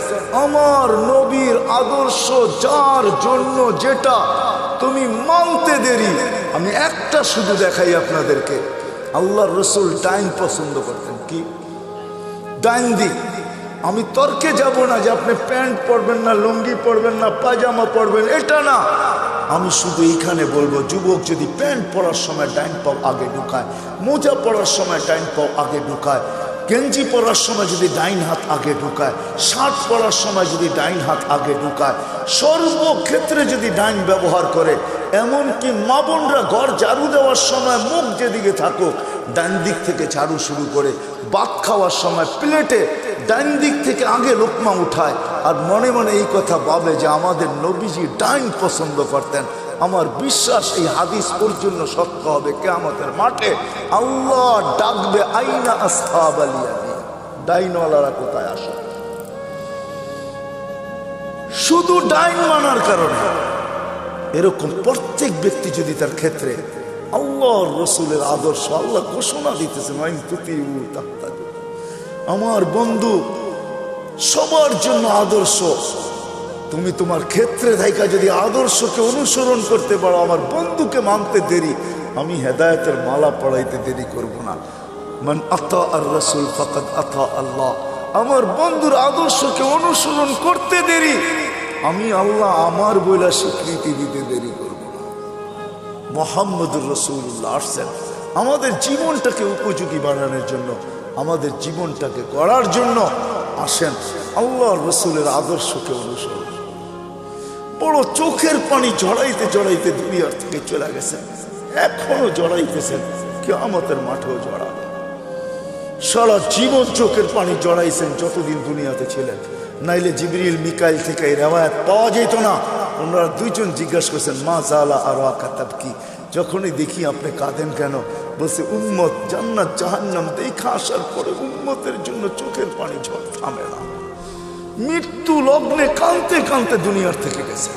আমার নবীর আদর্শ যার জন্য যেটা তুমি মানতে দেরি। আমি একটা শুধু দেখাই আপনাদেরকে, আল্লাহ রসুল ডাইন পছন্দ করতেন। কি ডাইন দিক? আমি তর্কে যাব না যে আপনি প্যান্ট পরবেন না, লুঙ্গি পরবেন না, পায়জামা পরবেন, এটা না। আমি শুধু এইখানে বলবো, যুবক যদি প্যান্ট পরার সময় ডাইন পাও আগে ঢুকায়, মোজা পরার সময় ডাইন পাও আগে ঢুকায়, গেঞ্জি পরার সময় যদি ডাইন হাত আগে ঢুকায়, শার্ট পরার সময় যদি ডাইন হাত আগে ঢুকায়, সর্বক্ষেত্রে যদি ডাইন ব্যবহার করে, এমনকি মা বোনরা ঘর ঝাড়ু দেওয়ার সময় মুখ যেদিকে থাকুক ডাইন দিক থেকে ঝাড়ু শুরু করে, ভাত খাওয়ার সময় প্লেটে ডাইন দিক থেকে আগে লোকমা উঠায়, আর মনে মনে এই কথা ভাবে যে আমাদের নবীজি ডাইন পছন্দ করতেন। আমার বিশ্বাস এই হাদিস ওর জন্য সত্য হবে। কিয়ামতের মাঠে আল্লাহ ডাকবে, আইনা আসহাবাল ইয়ামিন, ডাইনওয়ালারা কোথায় আসে? শুধু ডাইন মানার কারণে। এরকম প্রত্যেক ব্যক্তি যদি তার ক্ষেত্রে আল্লাহর রসুলের আদর্শ, আল্লাহ ঘোষণা দিতেছেন, আমার বন্ধু সবার জন্য আদর্শ। তুমি তোমার ক্ষেত্রে থাইকা যদি আদর্শকে অনুসরণ করতে পারো, আমার বন্ধুকে মানতে দেরি, আমি হেদায়েতের মালা পড়াইতে দেরি করব না। মান আতা আর রাসূল ফাকাদ আতা আল্লাহ। আমার বন্ধুর আদর্শকে অনুসরণ করতে দেরি, আমি আল্লাহ আমার বইলা স্বীকৃতি দিতে দেরি করব না। মুহাম্মদুর রাসূলুল্লাহ আসছেন আমাদের জীবনটাকে উপযোগী বানানোর জন্য, আমাদের জীবনটাকে গড়ার জন্য। আসেন আল্লাহর রসুলের আদর্শকে অনুসরণ। বড় চোখের পানি জড়াইতে জড়াইতে দুনিয়ার থেকে চলে গেছেন, এখনো জড়াইতেছেন, কিয়ামতের মাঠেও জড়াবে। সারা জীবন চোখের পানি জড়াইছেন যতদিন দুনিয়াতে ছিলেন, নাইলে জিবরিল মিকাইল থেকে এই রেওয়ায়াত পাওয়া যেত না। ওনারা দুইজন জিজ্ঞাসা করছেন, মা জালা আরাকা তাবকি, যখনই দেখি আপনি কাঁদেন কেন? বলছে, উম্মত জান্নাত জাহান্নাম দেখা আসার পরে উম্মতের জন্য চোখের পানি ঝড় থামে না। মৃত্যু লগ্নে কাঁদতে কাঁদতে দুনিয়ার থেকে গেছে,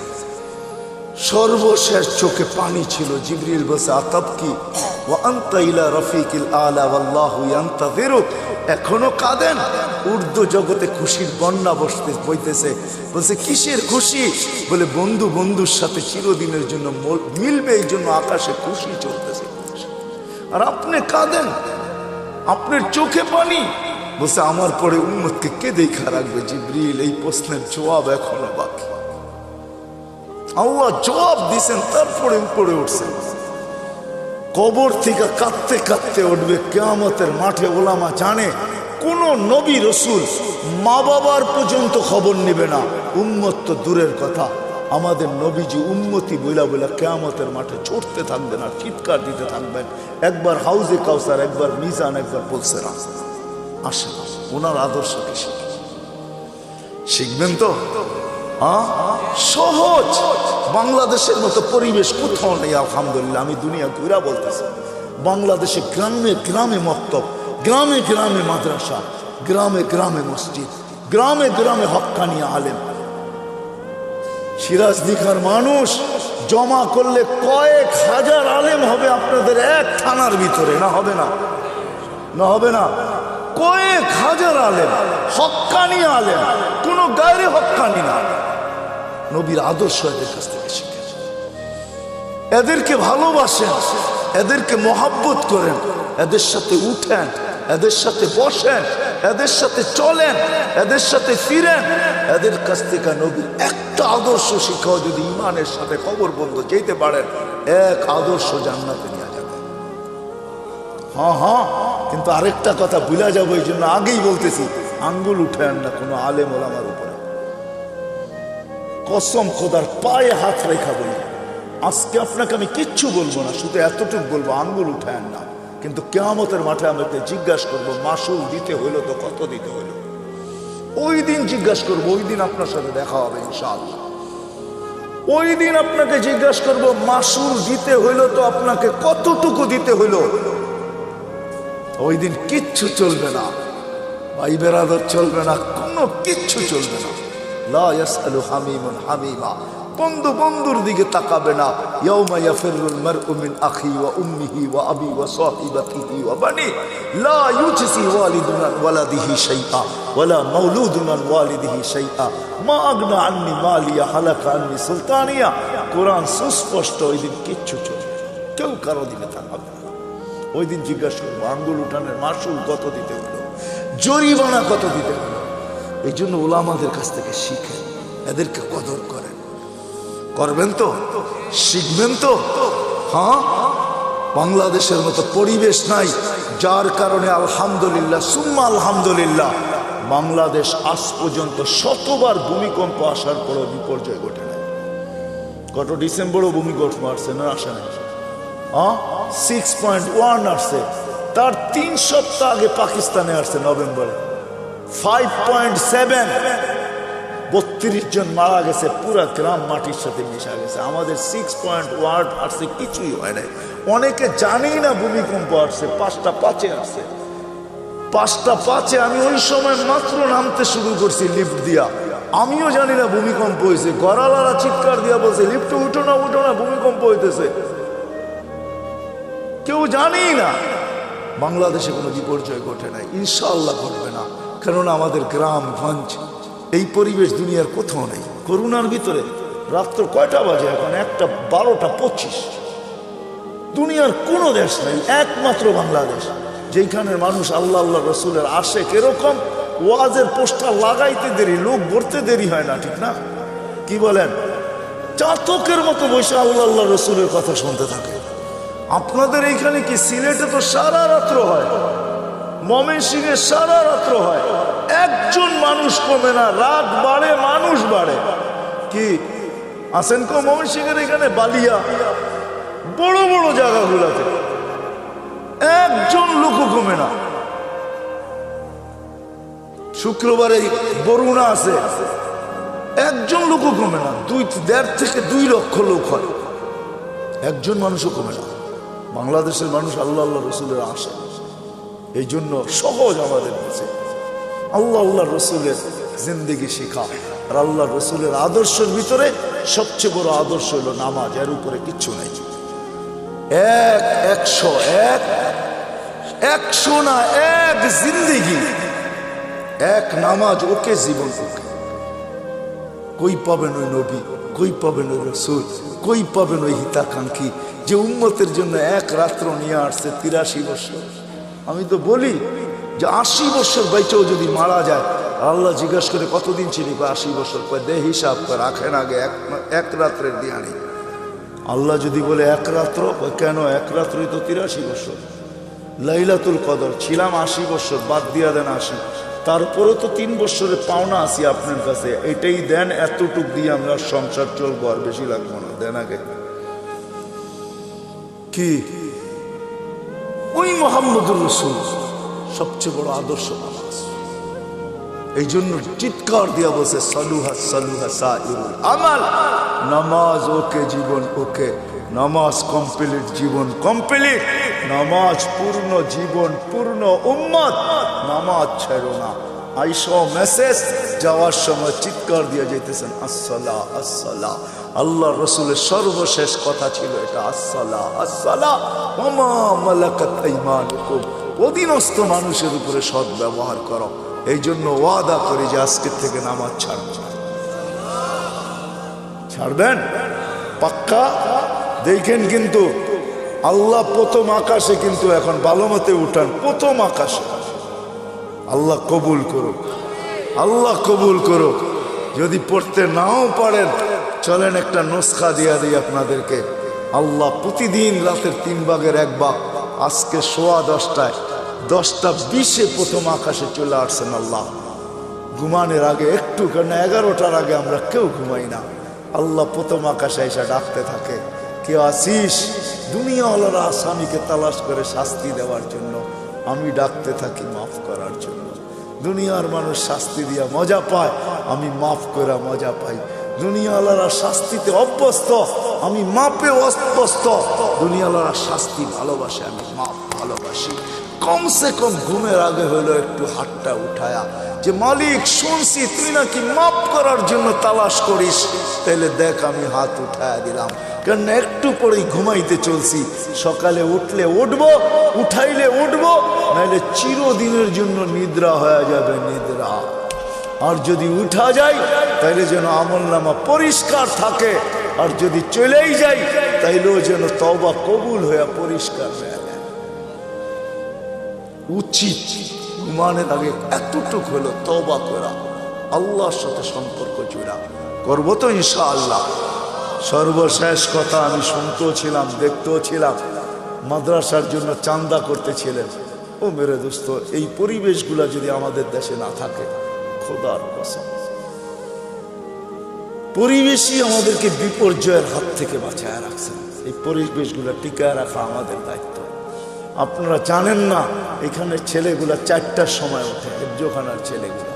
সর্বশেষ চোখে পানি ছিল। জিবরিল বলছে, আতাবকি ওয়া আনতা ইলা রাফিকিল আলা ওয়াল্লাহু ইয়ান্তাযিরুক। এখনো কাঁদেন? উর্দু জগতে খুশির বন্যা বইতেছে। বলছে, কিসের খুশি? বলে, বন্ধু বন্ধুর সাথে চিরদিনের জন্য মিলবে, এই জন্য আকাশে খুশি চলতেছে। আর আপনি কাঁদেন, আপনার চোখে পানি। বলছে, আমার পরে উম্মতকে কে দেখা রাখবে? জিবরিল, এই প্রশ্নের জবাব এখনো বাকি। আল্লাহ জবাব দিছেন, তারপরে উপরে উঠছেন। কবর থেকে কাঁদতে কাঁদতে উঠবে কিয়ামতের মাঠে। ওলামা জানে কোন নবী রসুল মা বাবার পর্যন্ত খবর নেবে না, উম্মত তো দূরের কথা। আমাদের নবীজি উম্মতি বইলা বইলা কিয়ামতের মাঠে ছুটতে থাকবেন আর চিৎকার দিতে থাকবেন, একবার হাউজে কাউসার, একবার মিজান, একবার পুলসেরা। আসেন ওনার আদর্শকে শিখবেন তো। সহজ, বাংলাদেশের মতো পরিবেশ কোথাও নেই আলহামদুলিল্লাহ। আমি দুনিয়া ঘুরা বলতেছি, বাংলাদেশে গ্রামে গ্রামে মক্তব, গ্রামে গ্রামে মাদ্রাসা, গ্রামে গ্রামে মসজিদ, গ্রামে গ্রামে হক্কানি আলেম। সিরাজ দিঘার মানুষ জমা করলে কয়েক হাজার আলেম হবে আপনাদের এক থানার ভিতরে। না হবে না? না হবে না? কয়েক হাজার আলেম, হক্কানি আলেম, কোনো গায়রে হক্কানি না। নবীর আদর্শ এদের কাছ থেকে শিখেন, এদেরকে ভালোবাসেন, এদেরকে মহাব্বত করেন, এদের সাথে উঠেন, এদের সাথে বসেন, এদের সাথে চলেন, এদের সাথে ফিরেন, এদের কাছ থেকে নবীর একটা আদর্শ শিক্ষাও যদি ইমানের সাথে কবর বন্ধ যেতে পারেন, এক আদর্শ জান্নাতে নিয়ে যাবে। হ্যাঁ হ্যাঁ, কিন্তু আরেকটা কথা ভুলা যাবো, এই জন্য আগেই বলতেছি, আঙ্গুল উঠেন না কোনো আলেম ওলামার উপরে। কসম খোদার পায়ে হাত রেখা বলি, আজকে আপনাকে আমি কিচ্ছু বলবো না, শুধু এতটুকু বলবো, আঙ্গুল উঠেন না। কিন্তু কিয়ামতের মাঠে আমাকে জিজ্ঞাসা করবো, মাসুল দিতে হইলো তো কত দিতে হইলো? ওই দিন জিজ্ঞাসা করবো, ওই দিন আপনার সাথে দেখা হবে ইনশাআল্লাহ। ওই দিন আপনাকে জিজ্ঞাসা করবো, মাসুল দিতে হইলো তো আপনাকে কতটুকু দিতে হইলো? ওই দিন কিচ্ছু চলবে না, ভাই বেরাদর চলবে না, কোনো কিচ্ছু চলবে না। লা ইয়াসআলু হামিমুন হামিমা, বন্ধু বন্ধুর দিকে তাকাবে না। ইয়াউমা ইয়াফিরুল মারউ মিন আখি ওয়া উম্মিহি ওয়া আবি ওয়া সাহিবাতিহি ওয়া বানি লা ইউজসি ওয়ালিদুন আন ওয়ালাদিহি শাইআ ওয়ালা মাউলুদুন আন ওয়ালিদিহি শাইআ মা আগনা আন্নি মালিয়া হালাকা আন্নি সুলতানিয়া। কোরআন সুস্পষ্ট, ওই দিন কিচ্ছু চলবে না, কেউ কারো দিকে তাকাবে না। ওই দিন জিজ্ঞাসা করবো, আঙ্গুল উঠানের মাসুল কত দিতে হলো, জরিমানা কত দিতে হলো। এই জন্য ওলামাদের কাছ থেকে শিখেন, এদেরকে কদর করেন। করবেন তো, শিখবেন তো। হ্যাঁ, বাংলাদেশের মতো পরিবেশ নাই, যার কারণে আলহামদুলিল্লাহ সুম্মা আলহামদুলিল্লাহ বাংলাদেশ আজ পর্যন্ত শতবার ভূমিকম্প আসার পরও বিপর্যয় ঘটে নাই। গত ডিসেম্বরও ভূমিকম্প আসছে না, আসে নাই? 6.1 আসছে, তার 3 সপ্তাহ আগে পাকিস্তানে আসছে নভেম্বরে 5.7, 32 জন মারা গেছে, পুরা গ্রাম মাটির সাথে মিশা গেছে। আমাদের 6.1 আসছে, কিছুই হয় নাই। অনেকে জানেই না ভূমিকম্প আসছে, 5টা 5-এ আসছে। 5টা 5-এ আমি ওই সময় মাত্র নামতে শুরু করছি লিফট দিয়া, আমিও জানি না ভূমিকম্প হয়েছে। গড়ালারা চিৎকার দিয়া বলছে, লিফটে উঠো না উঠো না, ভূমিকম্প হইতেছে। কেউ জানেই না। বাংলাদেশে কোনো বিপর্যয় ঘটে নাই, ইনশাআল্লাহ ঘটবে না, কেননা আমাদের গ্রামগঞ্জ এই পরিবেশ দুনিয়ার কোথাও নেই। করোনার ভিতরে রাত্র কয়টা বাজে এখন? 1:12:25। দুনিয়ার কোনো দেশ নেই, একমাত্র বাংলাদেশ, যেখানে মানুষ আল্লাহ আল্লাহ রসুলের আশেক। এরকম ওয়াজের পোস্টার লাগাইতে দেরি, লোক ভরতে দেরি হয় না, ঠিক না? কি বলেন? চাতকের মতো বসে আল্লাহ আল্লাহ রসুলের কথা শুনতে থাকে। আপনাদের এইখানে কি? সিলেটে তো সারা রাত্র হয়, ময়মনসিংহে সারা রাত্র হয়, একজন মানুষ কমে না, রাত বাড়ে মানুষ বাড়ে। কি আসেন কো ময়মনসিংহের এখানে বালিয়া বড় বড় জায়গাগুলোতে একজন লোকও কমে না। শুক্রবারে বরুণা আছে, একজন লোকও কমে না, 1.5 থেকে 2 লক্ষ লোক হয়, একজন মানুষও কমে না। বাংলাদেশের মানুষ আল্লাহ আল্লাহ রসুলের আসে, এই জন্য সহজ আমাদের কাছে আল্লাহ আল্লাহ রসুলের জিন্দেগি শেখা। আর আল্লাহ রসুলের আদর্শের ভিতরে সবচেয়ে বড় আদর্শ হলো নামাজ, এর উপরে কিচ্ছু নাই। 100 না, এক জিন্দেগি, এক নামাজ, ওকে জীবন। ওকে কই পাবেন ওই নবী, কই পাবেন ওই রসুল, কই পাবেন ওই হিতাকাঙ্ক্ষী যে উম্মতের জন্য এক রাত্র নিয়ে আসছে 83 বছর। আমি তো বলি যে 80 বছর বাইচেও যদি মারা যায়, আল্লাহ জিজ্ঞাসা করে কতদিন ছিলি? 80 বছর। দে হিসাব করে রাখেন আগে, এক রাত্রের দিয়ানি। আল্লাহ যদি বলে এক রাত্র, কেন? এক রাত্রই তো 83 বছর। লাইলাতুল কদর ছিলাম 80 বছর, বাদ দিয়া দেন 80, তারপরে তো 3 বছরের পাওনা আছি আপনার কাছে, এটাই দেন, এতটুক দিয়ে আমরা সংসার চলবো, আর বেশি লাগবো না, দেন আগে। কি ওই মুহাম্মদুর রাসূল সবচেয়ে বড় আদর্শ নামাজ। এই জন্য চিৎকার দিয়া বসে সালুহা সালুহা সাইরুল আমাল, নামাজ ওকে জীবন ওকে, নামাজ কমপ্লিট জীবন কমপ্লিট, নামাজ পূর্ণ জীবন পূর্ণ, উম্মত নামাজ ছেড়ো না। আইসো মেসেজ যাওয়ার সময় চিৎকার দিয়ে যেতেছেন আসসালা আসসালা। আল্লাহ রসুলের সর্বশেষ কথা ছিল এটা, আসসালা আসসালা ওয়া মা মালাকাত আইমানুকুম, অধীনস্থ মানুষের উপরে সৎ ব্যবহার করো। এই জন্য ওয়াদা করি যে আজকের থেকে নামাজ ছাড়বেন। ছাড়বেন পাক্কা? দেখেন কিন্তু আল্লাহ প্রথম আকাশে, কিন্তু এখন ভালো মতে উঠান, প্রথম আকাশে আল্লাহ কবুল করুক, আল্লাহ কবুল করুক। যদি পড়তে নাও পারেন চলেন একটা নুসখা দিয়া দিই আপনাদেরকে। আল্লাহ প্রতিদিন রাতের 3 ভাগের 1 ভাগ, আজকে 10:15 10:20 প্রথম আকাশে চলে আসছেন আল্লাহ। ঘুমানোর আগে একটু, কেন 11টার আগে আমরা কেউ ঘুমাই না। আল্লাহ প্রথম আকাশে এসে ডাকতে থাকে, কেউ আসিস? দুনিয়াওয়ালারা আসামিকে তালাশ করে শাস্তি দেওয়ার জন্য, আমি ডাকতে থাকি মাফ করার জন্য। দুনিয়ার মানুষ শাস্তি দিয়া মজা পায়, আমি মাফ করে মজা পাই। দুনিয়াওয়ালারা শাস্তিতে অভ্যস্ত, আমি মাপে অভ্যস্ত। দুনিয়াওয়ালারা শাস্তি ভালোবাসে, আমি মাপ ভালোবাসি। কমসে কম ঘুমের আগে হলো একটু হাতটা উঠায়া যে মালিক শুনছি তুই নাকি মাপ করার জন্য তালাশ করিস, তাইলে দেখ আমি হাত উঠায়া দিলাম। কেন একটু পরেই ঘুমাইতে চলছি, সকালে উঠলে উঠবো, উঠাইলে উঠবো, নাইলে চিরদিনের জন্য নিদ্রা হয়ে যাবে নিদ্রা। আর যদি উঠা যায় তাইলে যেন আমলনামা পরিষ্কার থাকে, আর যদি চলেই যাই তাইলেও যেন তওবা কবুল হয়ে পরিষ্কার হয়ে যায়। উচিত ঘুমানোর আগে এতটুক হলো তওবা করা, আল্লাহর সাথে সম্পর্ক জোড়া। করবো তো ইনশাআল্লাহ। সর্বশেষ কথা, আমি শুনতেও ছিলাম দেখতেও ছিলাম, মাদ্রাসার জন্য চান্দা করতেছিলেন। ও মেরে দোস্ত, এই পরিবেশগুলো যদি আমাদের দেশে না থাকে, খোদার কসম, পরিবেশই আমাদেরকে বিপর্যয়ের হাত থেকে বাঁচায় রাখছে। এই পরিবেশগুলো টিকায় রাখা আমাদের দায়িত্ব। আপনারা জানেন না, এখানে ছেলেগুলা 4টার সময় ওঠে, হেফজোখানার ছেলেগুলা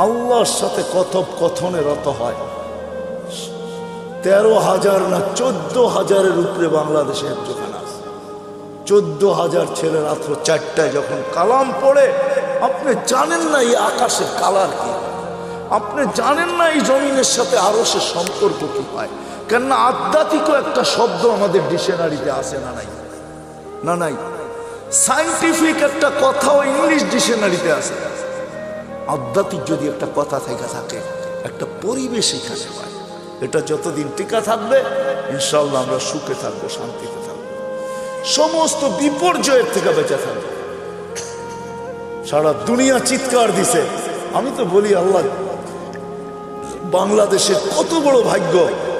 আল্লাহর সাথে কথোপকথনে রত হয়। 13,000 না 14,000-এর উপরে বাংলাদেশে হেফজোখানা আছে। 14,000 ছেলে রাত্র 4টায় যখন কালাম পড়ে, আপনি জানেন না এই আকাশের কালার কি, আপনি জানেন না এই জমিনের সাথে আরশের সম্পর্ক কি হয়। কেননা আধ্যাত্মিকও একটা শব্দ আমাদের ডিকশনারিতে আছে না নাই? না নাই। সায়েন্টিফিক একটা কথাও ইংলিশ ডিকশনারিতে আছে। আধ্যাত্মিক যদি একটা কথা থেকে থাকে, একটা পরিবেশ এখানে হয়, এটা যতদিন টিকা থাকবে ইনশাআল্লাহ আমরা সুখে থাকবো, শান্তিতে থাকবো, সমস্ত বিপর্যয়ের থেকে বেঁচে থাকবো। সারা দুনিয়া চিৎকার দিছে। আমি তো বলি আল্লাহ, বাংলাদেশের কত বড় ভাগ্য,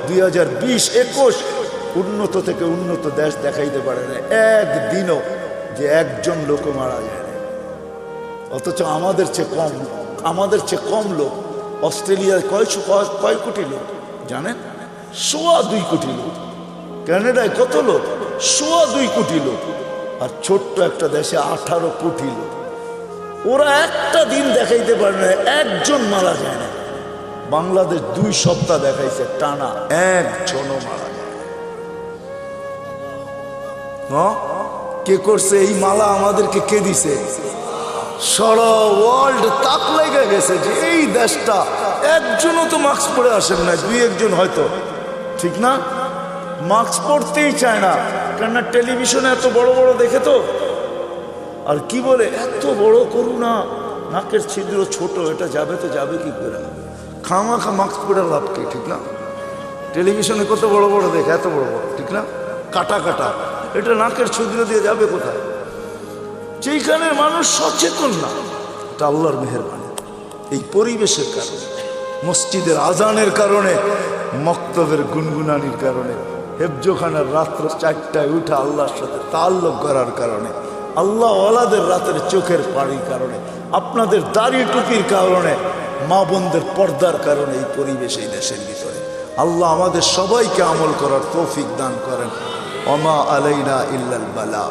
2020-21 উন্নত থেকে উন্নত দেশ দেখাইতে পারে না একদিনও যে একজন লোক মারা যায় না। অথচ আমাদের চেয়ে কম লোক। অস্ট্রেলিয়ায় কয় কোটি লোক জানেন? 2.25 কোটি লোক। কানাডায় কত লোক? 2.25 কোটি লোক। আর ছোট্ট একটা দেশে 18 কোটি লোক। ওরা একটা দিন দেখাইতে পারে না একজন মারা যায় না। বাংলাদেশ 2 সপ্তাহ দেখাইছে টানা, একজনও মারা যায় না। হ্যাঁ, কে করছে এই মালা? আমাদেরকে কে দিছে? সারা ওয়ার্ল্ড তাক লেগে গেছে যে এই দেশটা একজনও তো মাস্ক পরে আসেন না, 2-1 হয়তো, ঠিক না? মাস্ক পরতেই চায় না, কেননা টেলিভিশনে এত বড় বড় দেখে তো। আর কি বলে, এত বড় করুণা, নাকের ছিদ্র ছোট, এটা যাবে তো যাবে কি করে? খামাখা মাস্ক পরে লাভ কি, ঠিক না? টেলিভিশনে কত বড় বড় দেখে, এত বড় বড়, ঠিক না? কাটা কাটা, এটা নাকের ছিদ্র দিয়ে যাবে কোথায়? যেখানে মানুষ সচেতন না, এটা আল্লাহর মেহেরবানি। এই পরিবেশের কারণে, মসজিদের আজানের কারণে, মক্তবের গুনগুনানির কারণে, হেফজোখানার রাত্র 4টায় উঠা আল্লাহর সাথে তাল্লুক করার কারণে, আল্লাহ ওয়ালাদের রাতের চোখের পানির কারণে, আপনাদের দাড়ি টুপির কারণে, মা বোনদের পর্দার কারণে এই পরিবেশ এই দেশের ভিতরে। আল্লাহ আমাদের সবাইকে আমল করার তৌফিক দান করেন। ওমা আলাইনা ইল্লাল বালা।